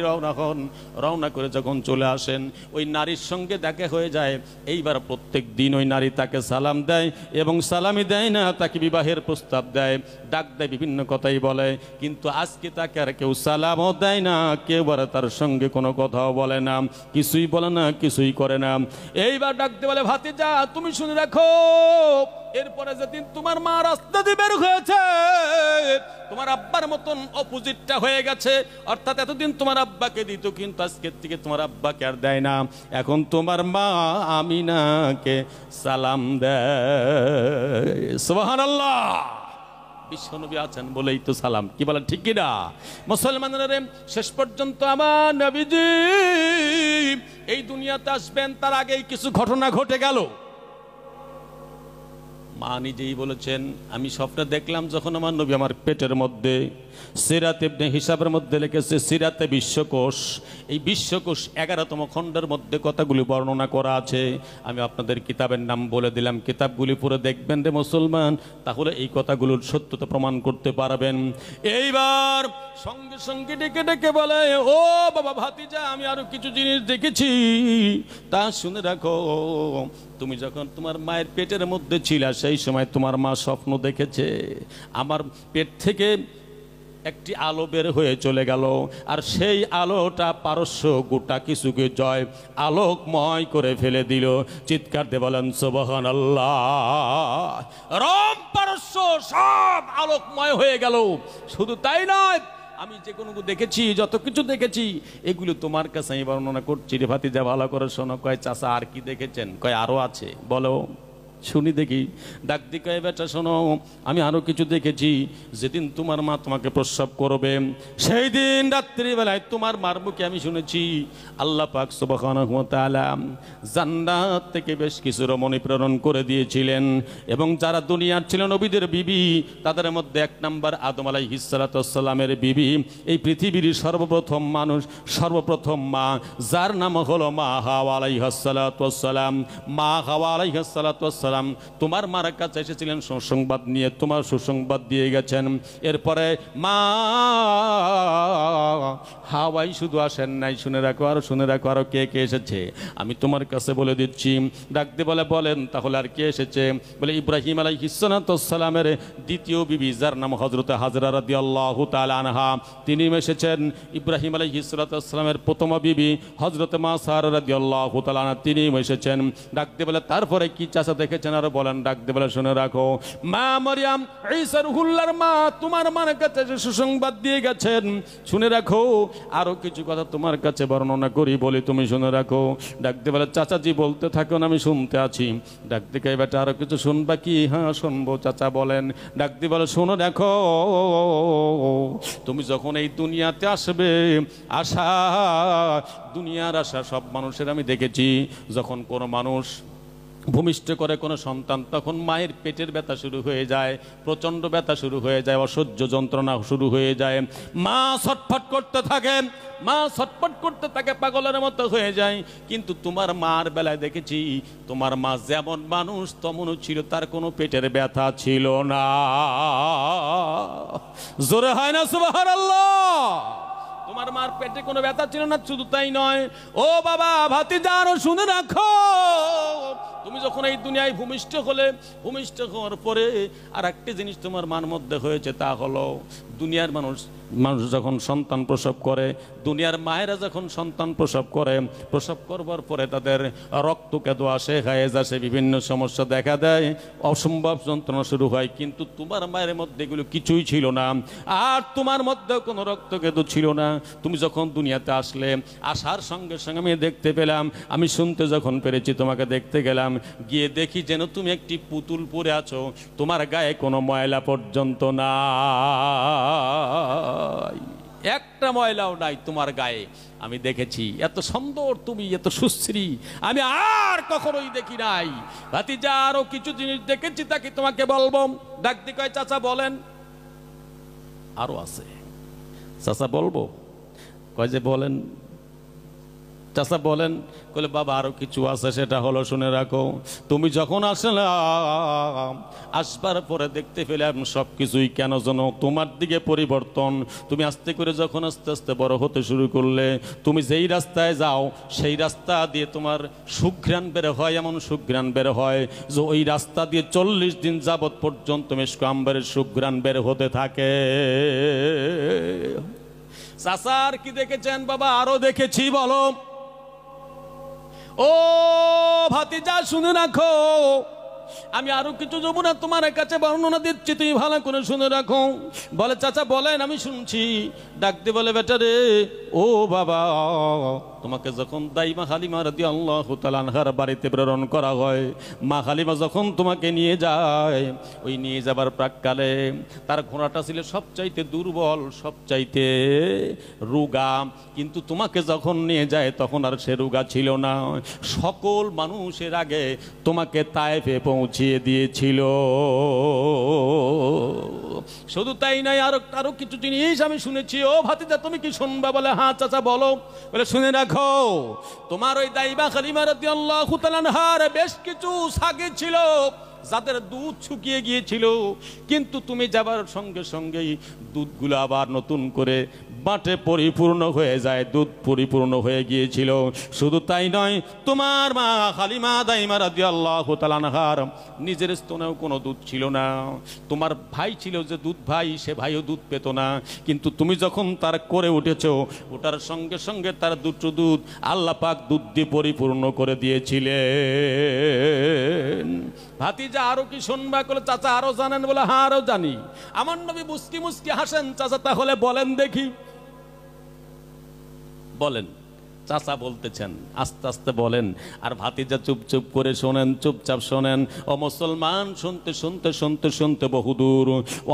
রওনা করে যখন চলে আসেন, ওই নারীর সঙ্গে দেখা হয়ে যায়। এইবার প্রত্যেক দিন ওই নারী তাকে সালাম দেয়, এবং সালামি দেয় না, তাকে বিবাহের প্রস্তাব দেয়, ডাক দেয়, বিভিন্ন কথাই বলে। কিন্তু আজকে তাকে আর কেউ সালামও দেয় না, কেউ আর তার সঙ্গে কোনো কথাও বলে না, কিছুই বলে না, কিছুই করে না। এইবার ডাকতে বলে, ভাতিজা তুমি শুনে রাখো, এরপরে যেদিন তোমার মা রাস্তা দিয়ে বের হয়েছে, তোমার আব্বার মতন অপোজিটটা হয়ে গেছে। অর্থাৎ এতদিন তোমার আব্বাকে দিত, কিন্তু আজকের থেকে তোমার আব্বাকে আর দেয় না। এখন তোমার মা আমিনাকে সালাম দেয়। সুবহানাল্লাহ। বিশ্বনবী আছেন বলেই তো সালাম, কি বলেন ঠিক কি না? মুসলমানরা শেষ পর্যন্ত আমার নবীজি এই দুনিয়াতে আসবেন, তার আগেই কিছু ঘটনা ঘটে গেল। মা নিজেই বলেছেন, আমি স্বপ্নে দেখলাম যখন আমার নবী আমার পেটের মধ্যে, সিরাত ইবনে হিসাবের মধ্যে লিখেছে সিরাতে বিশ্বকোষ, এই বিশ্বকোষ 11তম খণ্ডের মধ্যে কথাগুলি বর্ণনা করা আছে। আমি আপনাদের কিতাবের নাম বলে দিলাম, কিতাবগুলি পড়ে দেখবেন রে মুসলমান, তাহলে এই কথাগুলোর সত্যতা প্রমাণ করতে পারবেন। এইবার সঙ্গে সঙ্গে ডেকে ডেকে বলে, ও বাবা ভাতিজা, আমি আরো কিছু জিনিস দেখেছি, তা শুনে রাখো। তুমি যখন তোমার মায়ের পেটের মধ্যে ছিলা, সেই সময় তোমার মা স্বপ্ন দেখেছে আমার পেট থেকে একটি আলো বের হয়ে চলে গেল, আর সেই আলোটা পারস্য গোটা কিছুকে জয় আলোকময় করে ফেলে দিল। চিৎকার দিয়ে বলেন সুবহানাল্লাহ। রোম পারস্য সব আলোকময় হয়ে গেল। শুধু তাই নয়, আমি যে কোনো দেখেছি, যত কিছু দেখেছি, এগুলো তোমার কাছে আমি বর্ণনা করছি রে ভাতিজা, ভালো করে শোনো। কয় চাচা আর কি দেখেছেন? কয় আরো আছে, বলো শুনি দেখি। ডাক দি কয়, বেটা শোনো, আমি আরো কিছু দেখেছি। যেদিন তোমার মা তোমাকে প্রস্রাব করবে, সেই দিন রাত্রিবেলায় তোমার মার মুখে আমি শুনেছি আল্লাহ পাক সুবহানাহু ওয়া তাআলা জান্নাত থেকে বেশ কিছু রমণী প্রেরণ করে দিয়েছিলেন, এবং যারা দুনিয়ার ছিল নবীদের বিবি, তাদের মধ্যে এক নাম্বার আদম আলাইহিস সালাতু ওয়াস সালামের বিবি, এই পৃথিবীর সর্বপ্রথম মানুষ, সর্বপ্রথম মা, যার নাম হলো মা হাওয়া আলাইহিস সালাতু ওয়াস সালাম। মা হাওয়া আলাইহিস সালাতু ওয়াস সালাম তোমার মার কাছে এসেছিলেন সুসংবাদ নিয়ে, তোমার সুসংবাদ দিয়ে গেছেন। এরপরে মা হাওয়াই শুধু আসেন নাই, শুনে রাখো, আর শুনে রাখো, আরো কে কে এসেছে আমি তোমার কাছে বলে দিচ্ছি। ডাক দিয়ে বলে, বলেন তাহলে আর কে এসেছে? বলে ইব্রাহিম আলাইহিস সালাতু ওয়াস সালামের দ্বিতীয় বিবি, যার নাম হযরত হাজরা রাদিয়াল্লাহু তাআলা আনহা, তিনি এসেছেন। ইব্রাহিম আলাইহিস সালাতু ওয়াস সালামের প্রথম বিবি হযরত মা সারা রাদিয়াল্লাহু তাআলা আনহা, তিনি এসেছেন। ডাক দিয়ে বলে, তারপরে কি চাচা দেখেছেন? আর বলেন। ডাক দিয়ে বলে, শুনে রাখো, মা মারইয়াম ঈসা রুহুল্লাহর মা তোমার মার কাছে সুসংবাদ দিয়ে গেছেন। শুনে রাখো, আরো কিছু কথা তোমার কাছে বর্ণনা করি, বলি তুমি শুনে রাখো। ডাক দিয়ে বলে, চাচাজি বলতে থাকুন, আমি শুনতে আছি। ডাক দিয়ে কই, বেটা আরো কিছু শুনবা কি? হ্যাঁ শুনবো চাচা, বলেন। ডাক দিয়ে বলে, শোনো দেখো, তুমি যখন এই দুনিয়াতে আসবে, আশা দুনিয়ার আশা সব মানুষের আমি দেখেছি। যখন কোনো মানুষ ভূমিষ্ঠ করে কোনো সন্তান, তখন মায়ের পেটের ব্যথা শুরু হয়ে যায়, প্রচণ্ড ব্যথা শুরু হয়ে যায়, অসহ্য যন্ত্রণা শুরু হয়ে যায়, মা ছটফট করতে থাকে, মা ছটফট করতে থাকে, পাগলের মতো হয়ে যায়। কিন্তু তোমার মার বেলায় দেখেছি, তোমার মা যেমন মানুষ তেমনও ছিল, তার কোনো পেটের ব্যথা ছিল না। জোরে হয় না সুবহানাল্লাহ? তোমার মার পেটে কোনো ব্যথা ছিল না। শুধু তাই নয়, ও বাবা ভাতিজারও শুনে রাখো, তুমি যখন এই দুনিয়ায় ভূমিষ্ঠ হলে, ভূমিষ্ঠ হওয়ার পরে আর একটা জিনিস তোমার মার মধ্যে হয়েছে, তা হলো দুনিয়ার মানুষ যখন সন্তান প্রসব করে, দুনিয়ার মায়েরা যখন সন্তান প্রসব করে, প্রসব করবার পরে তাদের রক্তকেদো আসে, হায়েজ আসে, বিভিন্ন সমস্যা দেখা দেয়, অসম্ভব যন্ত্রণা শুরু হয়। কিন্তু তোমার মায়ের মধ্যে এগুলো কিছুই ছিল না, আর তোমার মধ্যেও কোনো রক্তকেদো ছিল না। তুমি যখন দুনিয়াতে আসলে, আসার সঙ্গে সঙ্গে আমি দেখতে পেলাম, আমি শুনতে যখন পেরেছি, তোমাকে দেখতে গেলাম, গিয়ে দেখি যেন তুমি একটি পুতুল পরে আছো, তোমার গায়ে কোনো ময়লা পর্যন্ত না, একটা ময়লাও নাই তোমার গায়ে। আমি দেখেছি এত সুন্দর তুমি, এত সুশ্রী আমি আর কখনোই দেখি নাই। ভাতিজা আরো কিছু জিনিস দেখেছি, তাকে তোমাকে বলবো। ডাকতে কয়, চাচা বলেন। আরো আছে, চাচা বলবো? কয় যে বলেন চাচা বলেন। বলে বাবা আরো কিছু আছে, সেটা হলো শুনে রাখো, তুমি যখন আসলাম, আসবার পরে দেখতে পেলাম সব কিছুই কেন যেন তোমার দিকে পরিবর্তন। তুমি আস্তে করে যখন আস্তে আস্তে বড় হতে শুরু করলে, তুমি যেই রাস্তায় যাও সেই রাস্তা দিয়ে তোমার সুঘ্রাণ বের হয়, এমন সুঘ্রাণ বের হয় যে ওই রাস্তা দিয়ে 40 দিন যাবত পর্যন্ত মেশক আম্বরের সুঘ্রাণ বের হতে থাকে। চাচা আর কি দেখেছেন? বাবা আরো দেখেছি। বলো। ও ভাতিজা শুনে রাখো, আমি আরো কিছু যমুনা তোমার কাছে বর্ণনা দিচ্ছি, তুমি ভালো করে শুনে রাখো। বলে চাচা বলেন, আমি শুনছি। ডাকতে বলে, বেটা রে, ও বাবা, তোমাকে যখন দাইমা হালিমা রাদিয়াল্লাহু তাআলা আনহার বাড়িতে প্রেরণ করা হয়, মা হালিমা যখন তোমাকে নিয়ে যায়, ওই নিয়ে যাবার প্রাককালে তার ঘোড়াটা ছিল সবচাইতে দুর্বল, সবচাইতে রোগা। কিন্তু তোমাকে যখন নিয়ে যায় তখন আর সে রোগা ছিল না। সকল মানুষের আগে তোমাকে তায়েফে পৌঁছিয়ে দিয়েছিল। শুধু তাই নয়, আরো কিছু জিনিস আমি শুনেছি। ও ভাতিজা তুমি কি শুনবা? বলে হ্যাঁ চাচা বলো। বলে শুনে রাখো, তোমার ওই দাইবা হালিমা রাদিয়াল্লাহু তাআলা আনহার বেশ কিছু ছাগি ছিল যাদের দুধ শুকিয়ে গিয়েছিল, কিন্তু তুমি যাবার সঙ্গে সঙ্গেই দুধগুলো আবার নতুন করে বাটে পরিপূর্ণ হয়ে যায়, দুধ পরিপূর্ণ হয়ে গিয়েছিল। শুধু তাই নয়, তোমার মা হালিমা দাইমা রাদিয়াল্লাহু তাআলা আনহার নিজের স্তনেও কোনো দুধ ছিল না। তোমার ভাই ছিল যে দুধ ভাই, সে ভাইও দুধ পেত না। কিন্তু তুমি যখন তার করে উঠেছো, ওটার সঙ্গে সঙ্গে তার দুটো দুধ আল্লাহ পাক দুধ দিয়ে পরিপূর্ণ করে দিয়েছিলেন। ভাতিজা আরো কি শুনবা? বলে চাচা আরো জানেন? বলে হ্যাঁ আরো জানি। আমার নবী মুস্কি মুস্কি হাসেন। চাচা তাহলে বলেন দেখি। বলেন। চাচা বলতেছেন, আস্তে আস্তে বলেন, আর ভাতিজা চুপ চুপ করে শোনেন, চুপচাপ শোনেন। ও মুসলমান, শুনতে শুনতে শুনতে শুনতে বহুদূর,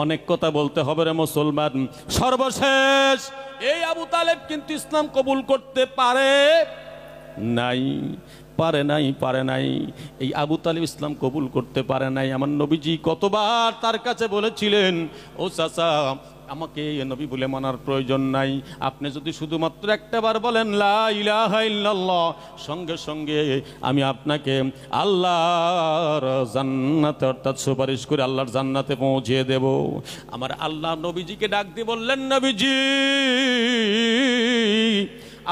অনেক কথা বলতে হবে রে মুসলমান। সর্বশেষ এই আবু তালেব কিন্তু ইসলাম কবুল করতে পারে নাই, পারে নাই। এই আবু তালিব ইসলাম কবুল করতে পারে নাই। আমার নবীজি কতবার তার কাছে বলেছিলেন, ও চাচা আমাকে নবী বলে মানার প্রয়োজন নাই, আপনি যদি শুধুমাত্র একটা বার বলেন লা ইলাহা ইল্লাল্লাহ, সঙ্গে সঙ্গে আমি আপনাকে আল্লাহর জান্নাতে, অর্থাৎ সুপারিশ করে আল্লাহর জান্নাতে পৌঁছিয়ে দেব। আমার আল্লাহ নবীজিকে ডাক দিয়ে বললেন, নবীজি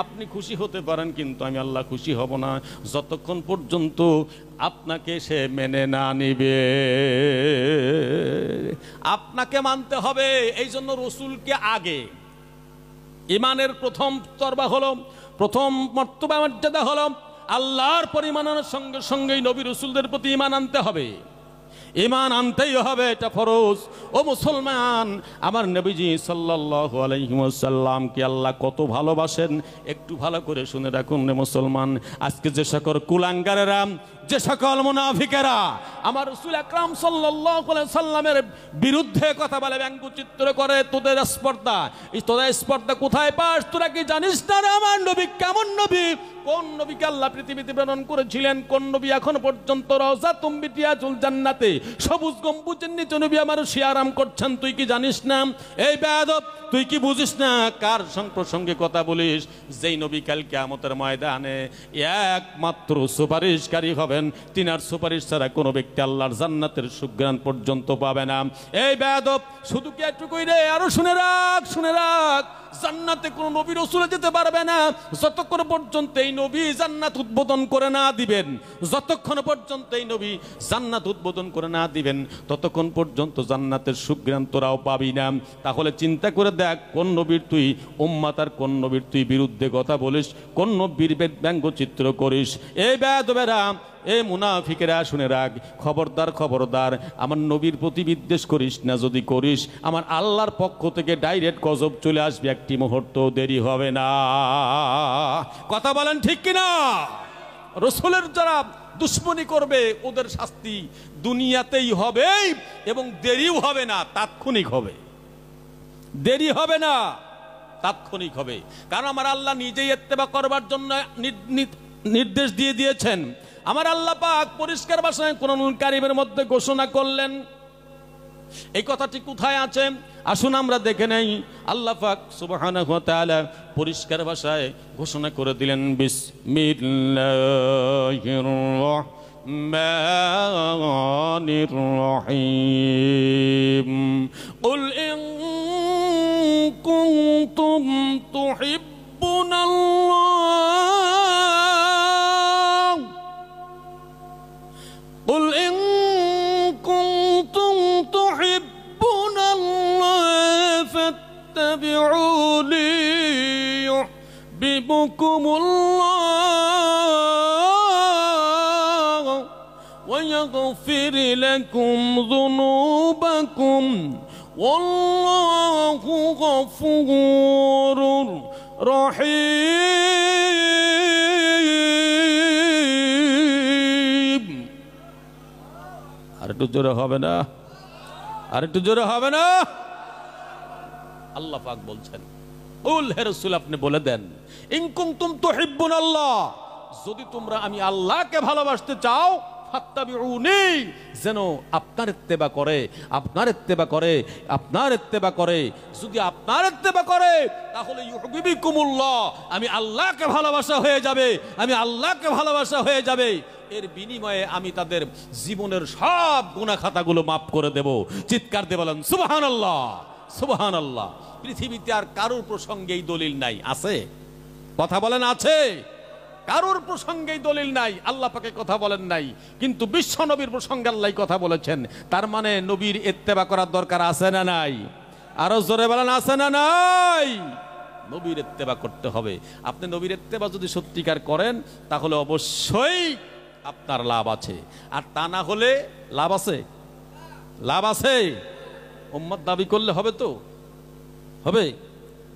আপনি খুশি হতে পারেন, কিন্তু আমি আল্লাহ খুশি হব না যতক্ষণ পর্যন্ত আপনাকে সে মেনে না নিবে। আপনাকে মানতে হবে। এই জন্য রসুলকে আগে, ইমানের প্রথম স্তরবা হলো, প্রথম মর্তবা মর্যাদা হলো আল্লাহর পরিমাণের সঙ্গে সঙ্গেই নবী রসুলদের প্রতি ইমান আনতে হবে। ইমান আনতেই হবে, এটা ফরজ। ও মুসলমান, আমার নবীজি সাল্লাল্লাহু আলাইহি ওয়াসাল্লামকে আল্লাহ কত ভালোবাসেন একটু ভালো করে শুনে রাখুন রে মুসলমান। আজকে যে সকল কুলাঙ্গারেরা যে সকল মুনাফিকেরা আমার রাসূল আকরাম সাল্লাল্লাহু আলাইহি সাল্লামের বিরুদ্ধে কথা বলে, ব্যঙ্গচিত্র করে, তোদের স্পর্ধা, তোদের স্পর্ধা কোথায় পাস? তোরা কি জানিস না রে আমার নবী কেমন নবী? কোন নবীকে আল্লাহ পৃথিবীতে প্রেরণ করেছিলেন? কোন নবী এখন পর্যন্ত রওজাতুম বিরিয়াজুল জান্নাতে সবুজ গম্বুজের নিচে নবী আমার শিয়ারাম করছেন, তুই কি জানিস না? এই বেয়াদব, তুই কি বুঝিস না? কার প্রসঙ্গে কথা বলিস? যেই নবী কাল কিয়ামতের ময়দানে একমাত্র সুপারিশকারী হবেন, তিনার সুপারিশ ছাড়া কোনো ব্যক্তি আল্লাহর জান্নাতের সুঘ্রাণ পর্যন্ত পাবে না। এই বেয়াদব, শুধু কি এটুকুই রে? আরো শুনে রাখ, শুনে রাখ, জান্নাতে কোন নবী রাসূল যেতে পারবে না যতক্ষণ পর্যন্ত এই নবী জান্নাত উদ্বোধন করে না দিবেন। যতক্ষণ পর্যন্ত এই নবী জান্নাত উদ্বোধন করে না দিবেন ততক্ষণ পর্যন্ত জান্নাতের সুঘ্রাণ তোরাও পাবি না। তাহলে চিন্তা করে দেখ, কোন নবীর তুই উম্মত আর কোন নবীর তুই বিরুদ্ধে কথা বলিস, কোন নবীর ব্যঙ্গচিত্র করিস। এই বেয়াদবেরা, এ মুনাফিকেরা, শুনে রাখ, খবরদার খবরদার, আমার নবীর প্রতি বিদ্বেষ করিস না। যদি করিস আমার আল্লাহর পক্ষ থেকে ডাইরেক্ট গজব চলে আসবে, একটি মুহূর্ত দেরি হবে না। কথা বলেন ঠিক কিনা? রাসূলের যারা দুশ্মনী করবে ওদের শাস্তি দুনিয়াতেই হবে এবং দেরিও হবে না, তাৎক্ষণিক হবে। দেরি হবে না, তাৎক্ষণিক হবে। কারণ আমার আল্লাহ নিজেই ইত্তেবা করবার জন্য নির্দেশ দিয়ে দিয়েছেন। আমার আল্লাহ পাক পরিষ্কার ভাষায় কুরআনুল কারীমের মধ্যে ঘোষণা করলেন। এই কথাটি কোথায় আছে আসুন আমরা দেখে নেই। আল্লাহ পাক সুবহানাহু ওয়া তাআলা পরিষ্কার ভাষায় ঘোষণা করে দিলেন, বিসমিল্লাহির রাহমানির রাহিম, কুল ইন কুনতুম তুহিব্বুনাল্লাহ, قل إن كنتم تحبون الله فاتبعوني يحببكم الله ويغفر لكم ذنوبكم والله غفور رحيم। আরেকটু জোরে হবে না? আরেকটু জোরে হবে না? আল্লাহ পাক বলছেন, কুল হে রাসূল আপনি বলে দেন, ইন কুনতুম তুহিব্বুনাল্লাহ, যদি তোমরা আমি আল্লাহকে ভালোবাসতে চাও, ফাত্তাবিউনি, যেন আপনার ইত্তেবা করে, আপনার ইত্তেবা করে, আপনার ইত্তেবা করে। যদি আপনার ইত্তেবা করে তাহলে ইউহিব্বুকুমুল্লাহ, আমি আল্লাহকে ভালোবাসা হয়ে যাবে, আমি আল্লাহকে ভালোবাসা হয়ে যাবে। এর বিনিময়ে আমি তাদের জীবনের সব গুনাহ খাতাগুলো মাফ করে দেব। চিৎকার দিয়ে বলেন সুবহানাল্লাহ, সুবহানাল্লাহ। পৃথিবীতে আর কারোর প্রসঙ্গে এই দলিল নাই, আছে? কথা বলেন আছে? কারোর প্রসঙ্গে দলিল নাই, আল্লাহ পাকে কথা বলেন নাই, কিন্তু বিশ্ব নবীর প্রসঙ্গে আল্লাহ কথা বলেছেন। তার মানে নবীর ইত্তেবা করার দরকার আছে না নাই? আরো জোরে বলেন আছে না নাই? নবীর ইত্তেবা করতে হবে। আপনি নবীর ইত্তেবা যদি সত্যিকার করেন তাহলে অবশ্যই আপনার লাভ আছে, আর তা না হলে লাভ আছে? লাভ আছে? উম্মত দাবি করলে হবে তো? হবে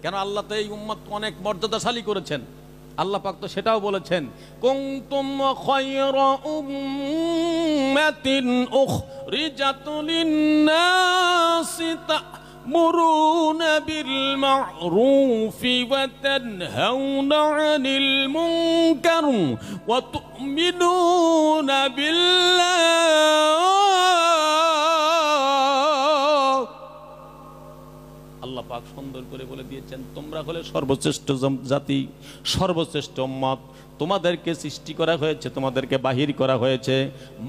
কেন? আল্লাহ তো এই উম্মত অনেক মর্যাদাশালী করেছেন। আল্লাহ পাক তো সেটাও বলেছেন, কুনতুম খায়রা উম্মাতিন উখরিজাত লিন-নাসি তা'মুরুনা বিল মা'রুফি ওয়া তানহাউনা 'আনিল মুনকার ওয়া তু'মিনুনা বিল্লাহ। আল্লাহ পাক সুন্দর করে বলে দিয়েছেন, তোমরা হলে সর্বশ্রেষ্ঠ জাতি, সর্বশ্রেষ্ঠ উম্মত। তোমাদেরকে সৃষ্টি করা হয়েছে, তোমাদেরকে বাহির করা হয়েছে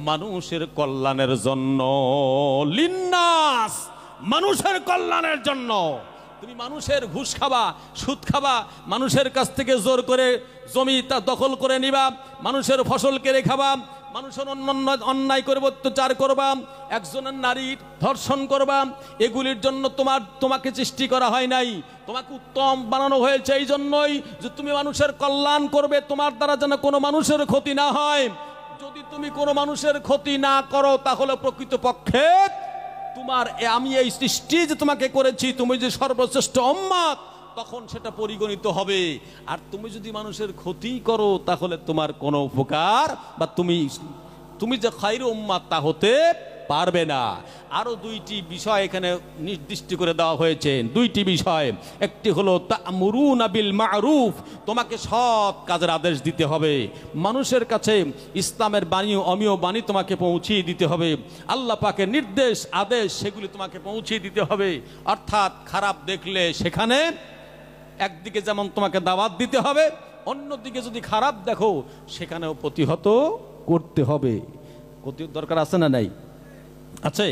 মানুষের কল্যাণের জন্য। লিন্নাস, মানুষের কল্যাণের জন্য। তুমি মানুষের ঘুষ খাবা, সুদ খাবা, মানুষের কাছ থেকে জোর করে জমি দখল করে নিবা, মানুষের ফসল কেড়ে খাবা, মানুষের অন্যায় করে অত্যাচার করবা, একজনের নারীর ধর্ষণ করবা। এগুলির জন্য তোমাকে সৃষ্টি করা হয় নাই, তোমাকে উত্তম বানানো হয়েছে এই জন্যই যে তুমি মানুষের কল্যাণ করবে, তোমার দ্বারা যেন কোনো মানুষের ক্ষতি না হয়। যদি তুমি কোনো মানুষের ক্ষতি না করো তাহলে প্রকৃতপক্ষে তোমার আমি এই সৃষ্টি যে তোমাকে করেছি, তুমি যে সর্বশ্রেষ্ঠ উম্মত, তখন সেটা পরিগণিত হবে। আর তুমি যদি মানুষের ক্ষতি করো তাহলে তোমার কোনো উপকার বা তুমি তুমি যে খায়রু উম্মাত তা হতে পারবে না। আরো দুইটি বিষয় এখানে নির্দিষ্ট করে দেওয়া হয়েছে, দুইটি বিষয়। একটি হলো তা'মুরুনা বিল মা'রুফ, তোমাকে সৎ কাজের আদেশ দিতে হবে, মানুষের কাছে ইসলামের বাণী অমীয় বাণী তোমাকে পৌঁছিয়ে দিতে হবে, আল্লাহ পাকের নির্দেশ আদেশ সেগুলি তোমাকে পৌঁছিয়ে দিতে হবে। অর্থাৎ খারাপ দেখলে সেখানে একদিকে যেমন তোমাকে দাওয়াত দিতে হবে, অন্যদিকে যদি খারাপ দেখো সেখানেও প্রতিহত করতে হবে। প্রতিহত দরকার আছে না নাই? আছে?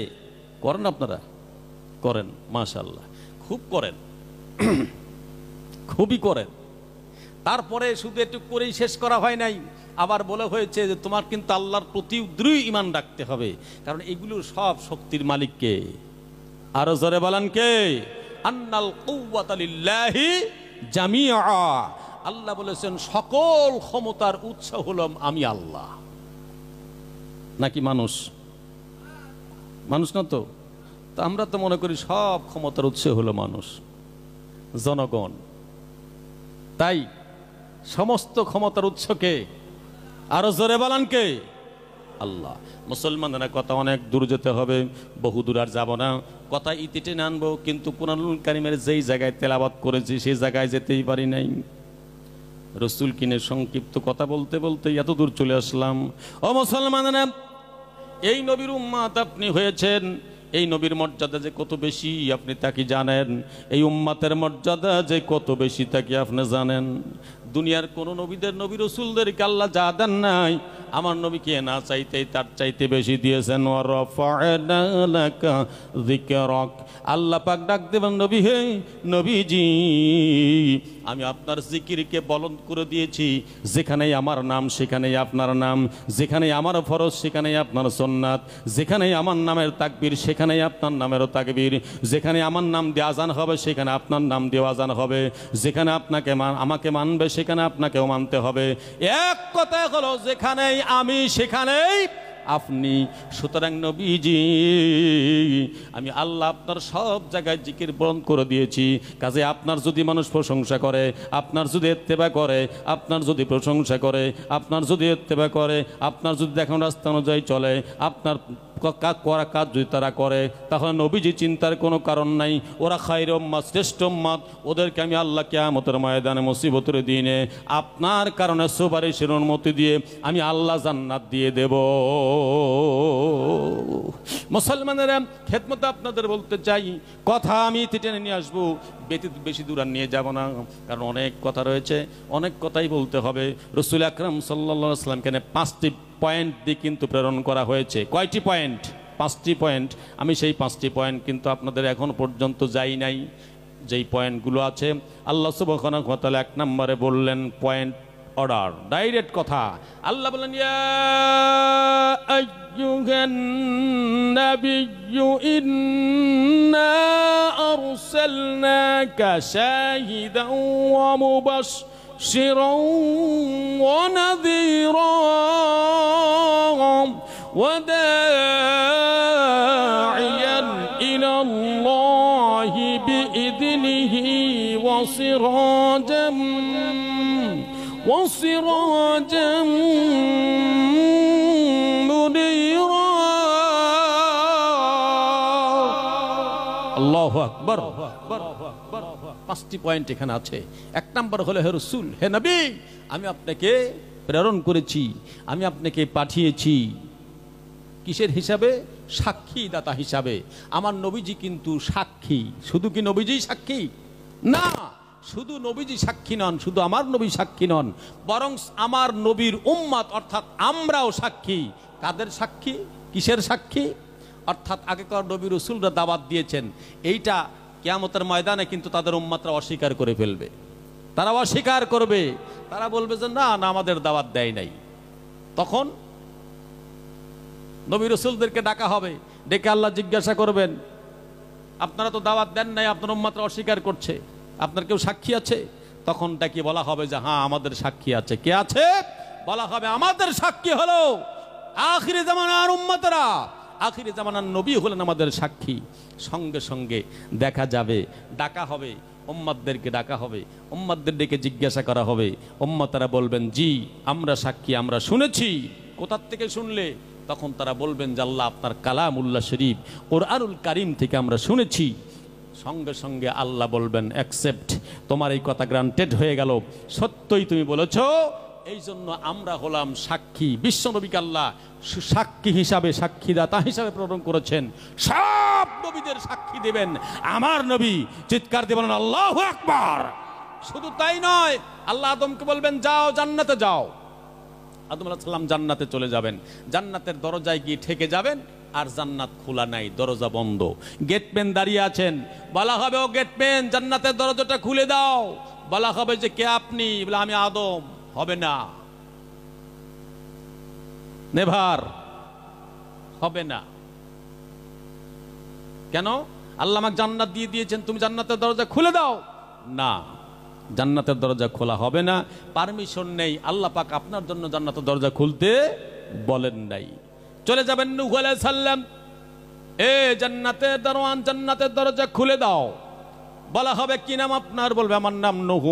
করেন আপনারা? করেন, মাশাআল্লাহ, খুব করেন, খুবই করেন। তারপরে শুধু একটু করেই শেষ করা হয় নাই, আবার বলা হয়েছে যে তোমার কিন্তু আল্লাহর প্রতি দৃঢ় ঈমান রাখতে হবে, কারণ এগুলো সব শক্তির মালিক কে? আরো জোরে বলেন কে? আন্নাল কুওয়াতা লিল্লাহি জামিআ, আল্লাহ বলেছেন সকল ক্ষমতার উৎস হলাম আমি আল্লাহ। নাকি মানুষ? মানুষ না তো? তা আমরা তো মনে করি সব ক্ষমতার উৎস হলো মানুষ, জনগণ। তাই সমস্ত ক্ষমতার উৎস কে? আরো জোরে বলেন কে? আল্লাহ। মুসলমানরা কথা অনেক দূর যেতে হবে, বহু দূর আর যাব না, কথা ইতিটে আনবো, কিন্তু কুরআনুল কারীমের যেই জায়গায় তেলাওয়াত করেছি সেই জায়গায় যেতেই পারি নাই। রসুল কিনে সংক্ষিপ্ত কথা বলতে বলতে এত দূর চলে আসলাম। ও মুসলমানরা, এই নবীর উম্মত আপনি হয়েছেন, এই নবীর মর্যাদা যে কত বেশি আপনি তা কি জানেন? এই উম্মতের মর্যাদা যে কত বেশি তা কি আপনি জানেন? দুনিয়ার কোন নবীদের, নবী রসুলদেরকে আল্লাহ যা দেন নাই, আমার নবীকে না চাইতেই তার চাইতে বেশি দিয়েছেন। ওয়ারাফা'না লাকা যিকরাক, আল্লাহ পাক ডাক দেবেন, নবী হে নবীজি, আমি আপনার জিকিরকে বলন্দ করে দিয়েছি, যেখানেই আমার নাম সেখানেই আপনার নাম, যেখানেই আমার ফরজ সেখানেই আপনার সুন্নাত, যেখানেই আমার নামের তাকবীর সেখানেই আপনার নামেরও তাকবীর, যেখানে আমার নাম দিয়ে আজান হবে সেখানে আপনার নাম দিয়ে আজান হবে, যেখানে আপনাকে আমাকে মানবে সেখানে আপনাকেও মানতে হবে। এক কথায় হলো যেখানেই আমি সেখানেই আপনি। সুতরাং নবীজি, আমি আল্লাহ আপনার সব জায়গায় জিকির বন্ধ করে দিয়েছি। কাজে আপনার যদি মানুষ প্রশংসা করে, আপনার যদি ইত্তেবা করে, আপনার যদি প্রশংসা করে, আপনার যদি ইত্তেবা করে, আপনার যদি দেখানো রাস্তা অনুযায়ী চলে, আপনার করা কাজ যদি তারা করে, তাহলে নবীজি চিন্তার কোনো কারণ নাই। ওরা খায়র উম্মাত, শ্রেষ্ঠ উম্মাত, ওদেরকে আমি আল্লাহ কিয়ামতের ময়দানে মুসিবতের দিনে আপনার কারণে সুপারিশের অনুমতি দিয়ে আমি আল্লাহ জান্নাত দিয়ে দেব। মুসলমানেরা, খেদমত আপনাদের বলতে চাই, কথা আমি টেনে নিয়ে আসবো, বেশি দূর আর নিয়ে যাব না, কারণ অনেক কথা রয়েছে, অনেক কথাই বলতে হবে। রাসূল আকরাম সাল্লাল্লাহু আলাইহি ওয়াসাল্লামকে 5টি পয়েন্ট দিয়ে কিন্তু প্রেরণ করা হয়েছে। কয়টি পয়েন্ট? 5টি পয়েন্ট। আমি সেই 5টি পয়েন্ট কিন্তু আপনাদের এখন পর্যন্ত যাই নাই। যেই পয়েন্টগুলো আছে আল্লাহ সুবহানাহু ওয়া তাআলা 1 নম্বরে বললেন পয়েন্ট অর্ডার, ডাইরেক্ট কথা। আল্লাহ বলেন, ইয়া আইয়ুহান নাবিয়্যু ইন্না আরসালনাকা শাহিদান ওয়া মুবাশশিরান ওয়া নাযীরান ওয়া দা'iয়ান ইলাল্লাহি বিইذনিহি ওয়া সিরাজাম মুনীরা। আল্লাহু আকবার। 5টি পয়েন্ট এখানে আছে। 1 নম্বর হলো, হে রাসূল, হে নবী, আমি আপনাকে প্রেরণ করেছি, আমি আপনাকে পাঠিয়েছি কিসের হিসাবে? সাক্ষী দাতা হিসাবে। আমার নবীজি কিন্তু সাক্ষী। শুধু কি নবীজি সাক্ষী? না, শুধু নবীজি সাক্ষী নন, শুধু আমার নবী সাক্ষী নন, বরং আমার নবীর উম্মত অর্থাৎ আমরাও সাক্ষী। কাদের সাক্ষী? কিসের সাক্ষী? অর্থাৎ আগেকার নবী রাসূলরা দাওয়াত দিয়েছেন, এইটা কিয়ামতের ময়দানে কিন্তু তাদের উম্মতরা অস্বীকার করে ফেলবে। তারা অস্বীকার করবে, তারা বলবে যে না না, আমাদের দাওয়াত দেয় নাই। তখন নবী রাসূলদেরকে ডাকা হবে, ডেকে আল্লাহ জিজ্ঞাসা করবেন, আপনারা তো দাওয়াত দেন নাই, আপনার উম্মতরা অস্বীকার করছে, আপনার কেউ সাক্ষী আছে? তখন ডাকি বলা হবে যে হ্যাঁ, আমাদের সাক্ষী আছে। কে আছে? বলা হবে আমাদের সাক্ষী হলো আখিরি জামানার উম্মতরা, আখিরি জামানার নবী হলেন আমাদের সাক্ষী। সঙ্গে সঙ্গে দেখা যাবে, ডাকা হবে, উম্মতদেরকে ডাকা হবে, উম্মতদের ডেকে জিজ্ঞাসা করা হবে, উম্মতরা বলবেন জি আমরা সাক্ষী, আমরা শুনেছি। কোথার থেকে শুনলে? তখন তারা বলবেন যে আল্লাহ আপনার কালামুল্লাহ শরীফ কোরআনুল কারীম থেকে আমরা শুনেছি। সঙ্গে সঙ্গে আল্লাহ বলবেন অ্যাকসেপ্ট, তোমার এই কথা গ্রান্টেড হয়ে গেল, সত্যই তুমি বলেছ। এই জন্য আমরা হলাম সাক্ষী। বিশ্বনবীকে আল্লাহ সাক্ষী হিসাবে, সাক্ষীদাতা হিসাবে প্রেরণ করেছেন। সব নবীদের সাক্ষী দেবেন আমার নবী। চিৎকার দিয়ে বলেন আল্লাহু আকবার। শুধু তাই নয়, আল্লাহ আদমকে বলবেন যাও জান্নাতে যাও। আদম আলাইহিস সালাম জান্নাতে চলে যাবেন, জান্নাতের দরজায় গিয়ে ঠেকে যাবেন, আর জান্নাত খোলা নাই, দরজা বন্ধ। গেটম্যান দাঁড়িয়ে আছেন, বলা হবে ও গেটম্যান জান্নাতের দরজাটা খুলে দাও। বলা হবে যে কে আপনি? বলে আমি আদম। হবে না, নেভার, হবে না। কেন? আল্লাহ আমাকে জান্নাত দিয়ে দিয়েছেন, তুমি জান্নাতের দরজা খুলে দাও। না, জান্নাতের দরজা খোলা হবে না, পারমিশন নেই। আল্লাহ পাক আপনার জন্য জান্নাতের দরজা খুলতে বলেন নাই। চলে যাবেন নূহ আলাইহিস সালাম, এ জান্নাতের দারওয়ান জান্নাতের দরজা খুলে দাও। বলা হবে কি নাম আপনার? বলবে আমার নাম নূহ।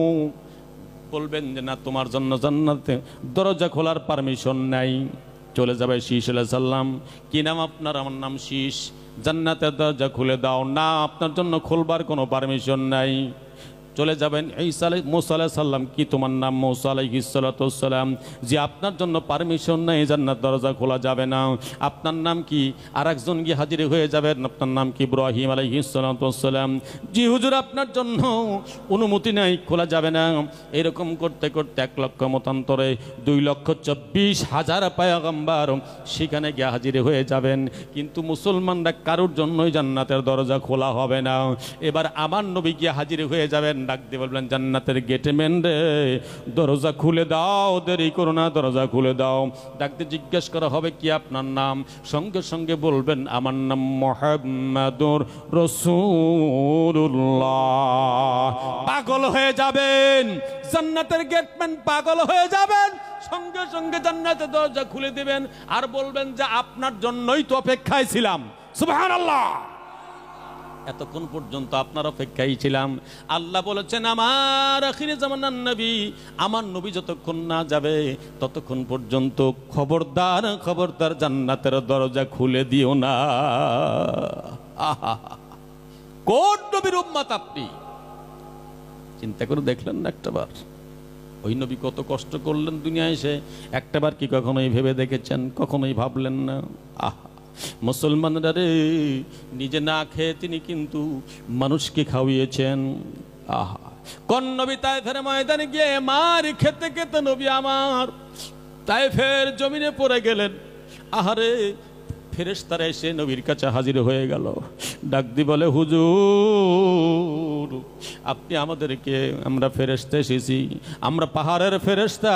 বলবেন যে না, তোমার জন্য জান্নাতে দরজা খোলার পারমিশন নাই। চলে যাবে শীশ আলাইহিস সালাম, কি নাম আপনার? আমার নাম শীশ। জান্নাতের দরজা খুলে দাও। না, আপনার জন্য খুলবার কোনো পারমিশন নাই। চলে যাবেন মুসা আলাইহিস সালাম, কি তোমার নাম? মুসা আলাইহিস সালাতু ওয়াসসালাম। যে আপনার জন্য পারমিশন নাই, জান্নাত দরজা খোলা যাবে না। আপনার নাম কি? আর একজন গিয়ে হাজির হয়ে যাবেন, আপনার নাম কি? ইব্রাহিম আলাইহিস সালাতু ওয়াসসালাম। জি হুজুর, আপনার জন্য অনুমতি নাই, খোলা যাবে না। এরকম করতে করতে 1 লক্ষ মতান্তরে 2,24,000 পয়গম্বর সেখানে গিয়ে হাজির হয়ে যাবেন, কিন্তু মুসলমানরা কারোর জন্যই জান্নাতের দরজা খোলা হবে না। এবার আমার নবী গিয়ে হাজির হয়ে যাবেন, ডাক দিয়ে বলবেন জান্নাতের গেটম্যান রে, দরজা খুলে দাও, দেরি করো না, দরজা খুলে দাও। ডাক দিয়ে জিজ্ঞেস করা হবে কি আপনার নাম? সঙ্গে সঙ্গে বলবেন আমার নাম মুহাম্মাদুর রাসূলুল্লাহ। পাগল হয়ে যাবেন, জান্নাতের গেটম্যান পাগল হয়ে যাবেন। সঙ্গে সঙ্গে জান্নাতের দরজা খুলে দিবেন আর বলবেন যে আপনার জন্যই তো অপেক্ষায় ছিলাম। সুবহানাল্লাহ। এতক্ষণ পর্যন্ত আপনার অপেক্ষায় ছিলাম। আল্লাহ বলেছেন আমার আখিরে জামানার নবী, আমার নবী যতক্ষণ না যাবে ততক্ষণ পর্যন্ত খবরদার খবরদার জান্নাতের দরজা খুলে দিও না। কোন নবীর উম্মত আপনি? চিন্তা করে দেখলেন না একটাবার? ওই নবী কত কষ্ট করলেন দুনিয়ায় এসে, একটাবার কি কখনোই ভেবে দেখেছেন? কখনোই ভাবলেন না? মুসলমানরা রে, নিজে না খেয়ে তিনি কিন্তু মানুষকে খাওয়িয়েছেন। কোন নবী? তায়েফের ময়দানে গিয়ে মার খেতে খেতে নবী আমার তায়েফের জমিনে পড়ে গেলেন। আহারে, ফেরেশতারা এসে নবীর কাছে হাজির হয়ে গেল, ডাক দি বলে হুজুর আপনি আমাদেরকে, আমরা ফেরেশতা এসেছি, আমরা পাহাড়ের ফেরেশতা,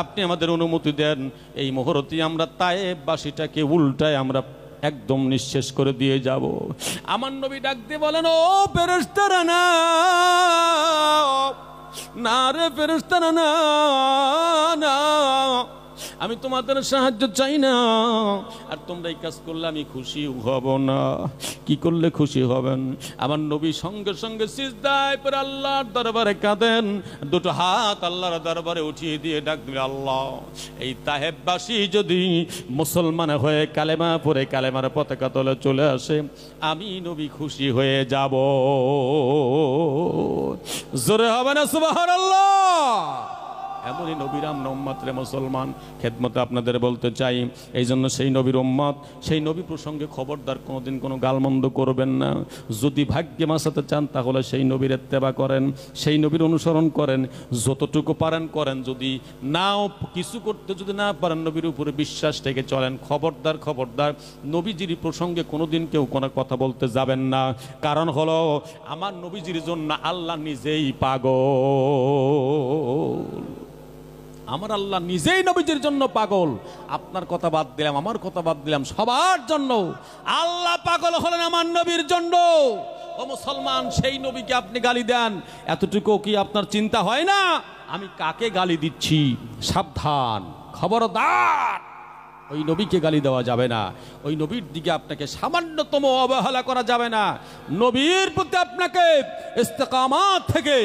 আপনি আমাদের অনুমতি দেন, এই মুহূর্তে আমরা তায়েফবাসীটাকে উল্টায় আমরা একদম নিঃশেষ করে দিয়ে যাব। আমার নবী ডাক দিয়ে বলেন ও ফেরেশতারা না, না রে ফেরেশতারা না, না, আমি তোমাদের সাহায্য চাই না, আর তোমরা এই কাজ করলে আমি খুশি হব না। কি করলে খুশি হবেন? আমার নবী সঙ্গে সঙ্গে সিজদায় পড়ে আল্লাহর দরবারে কাঁদেন, দুটো হাত আল্লাহর দরবারে উঠিয়ে দিয়ে ডাক দিলেন আল্লাহ, এই তায়েফবাসী যদি মুসলমান হয়ে কালেমা পড়ে কালেমার পতাকা তলে চলে আসে, আমি নবী খুশি হয়ে যাব। জোরে হবে না সুবহানাল্লাহ? এমনই নবীর আমরা উম্মতরে মুসলমান খেদমতে আপনাদের বলতে চাই। এই জন্য সেই নবীর উম্মত, সেই নবী প্রসঙ্গে খবরদার কোনোদিন কোনো গালমন্দ করবেন না। যদি ভাগ্যে বাঁচাতে চান তাহলে সেই নবীর ইত্তেবা করেন, সেই নবীর অনুসরণ করেন, যতটুকু পারেন করেন। যদি নাও কিছু করতে যদি না পারেন, নবীর উপরে বিশ্বাস থেকে চলেন। খবরদার খবরদার নবীজির প্রসঙ্গে কোনোদিন কেউ কোনো কথা বলতে যাবেন না। কারণ হলো আমার নবীজির জন্য আল্লাহ নিজেই পাগল। আমার আল্লাহ নিজেই নবীজির জন্য পাগল। আপনার কথা বাদ দিলাম, আমার কথা বাদ দিলাম, সবার জন্য আল্লাহ পাগল হলেন আমার নবীর জন্য। ও মুসলমান, সেই নবীকে আপনি গালি দেন, এতটুকু কি আপনার চিন্তা হয় না আমি কাকে গালি দিচ্ছি? সাবধান, খবরদার, ওই নবীকে গালি দেওয়া যাবে না। ওই নবীর দিকে আপনাকে সামান্যতম অবহেলা করা যাবে না। নবীর প্রতি আপনাকে ইস্তেকামাত থেকে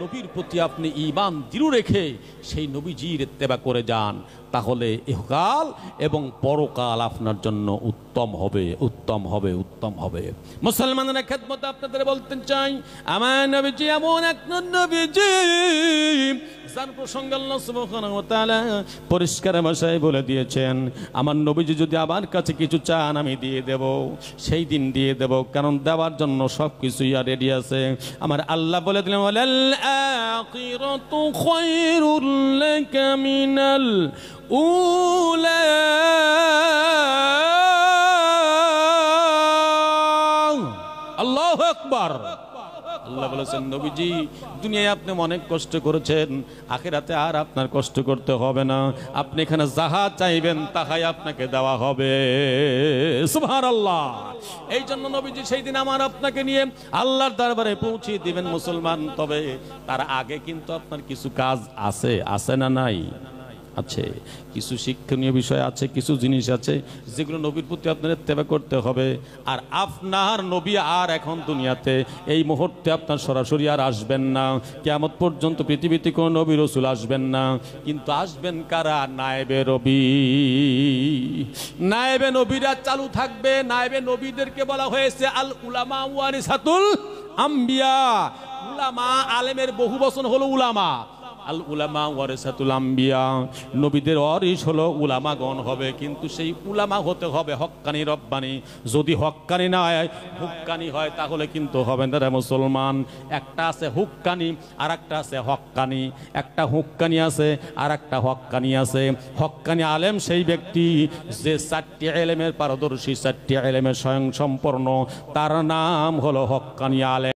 নবীর প্রতি আপনি ঈমান দৃঢ় রেখে সেই নবীজির ইত্তেবা করে যান, তাহলে ইহকাল এবং পরকাল আপনার জন্য উত্তম হবে, উত্তম হবে, উত্তম হবে। মুসলমানরা খেদমত আপনাদের বলতে চাই, আমার নবীজি এমন এক নবীজি যার প্রসঙ্গে আল্লাহ সুবহানাহু ওয়া তাআলা পরিষ্কার ভাষায় বলে দিয়েছেন, আমার নবীজি যদি আমার কাছে কিছু চান আমি দিয়ে দেব, সেই দিন দিয়ে দেব, কারণ দেওয়ার জন্য সব কিছুই আর রেডি আছে। আমার আল্লাহ বলে দিলেন, ওয়ালাল আখিরাতু খায়রুল লাকা মিনাল উলা। আল্লাহু আকবার। আল্লাহ বলেছেন, নবীজি দুনিয়ায় আপনি অনেক কষ্ট করেছেন, আখিরাতে আর আপনার কষ্ট করতে হবে না। আপনি এখানে যাহা চাইবেন তাহাই আপনাকে দেওয়া হবে। সুবহানাল্লাহ। এই জন্য নবীজি সেই দিন আমার আপনাকে নিয়ে আল্লাহর দরবারে পৌঁছে দিবেন মুসলমান। তবে তার আগে কিন্তু আপনার কিছু কাজ আছে, আছে না নাই? আছে। কিছু শিক্ষণীয় বিষয় আছে, কিছু জিনিস আছে যেগুলো নবীর প্রতি আপনার ইত্তেবা করতে হবে। আর আপনার নবী আর এখন দুনিয়াতে এই মুহূর্তে আপনার সরাসরি আর আসবেন না, কিয়ামত পর্যন্ত পৃথিবীতে কোনো নবী রাসূল আসবেন না। কিন্তু আসবেন কারা? নায়েবে নবী। নায়েবে নবীরা চালু থাকবে। নায়েবে নবীদেরকে বলা হয়েছে আল উলামা ওয়ারিসাতুল আম্বিয়া। উলামা, আলেমের বহু বচন হলো উলামা। আল উলামা ওয়ারিসাতুল আম্বিয়া, নবীদের ওয়ারিস হলো উলামাগণ হবে, কিন্তু সেই উলামা হতে হবে হক্কানি রব্বানি। যদি হক্কানি না হয়, হুক্কানি হয়, তাহলে কিন্তু হবে না রে মুসলমান। একটা আছে হুক্কানি আর একটা আছে হক্কানি। একটা হুক্কানি আছে আর একটা হক্কানি আছে। হক্কানি আলেম সেই ব্যক্তি যে 4টি ইলমের পারদর্শী, 4টি ইলমের স্বয়ং সম্পূর্ণ, তার নাম হলো হক্কানি আলেম।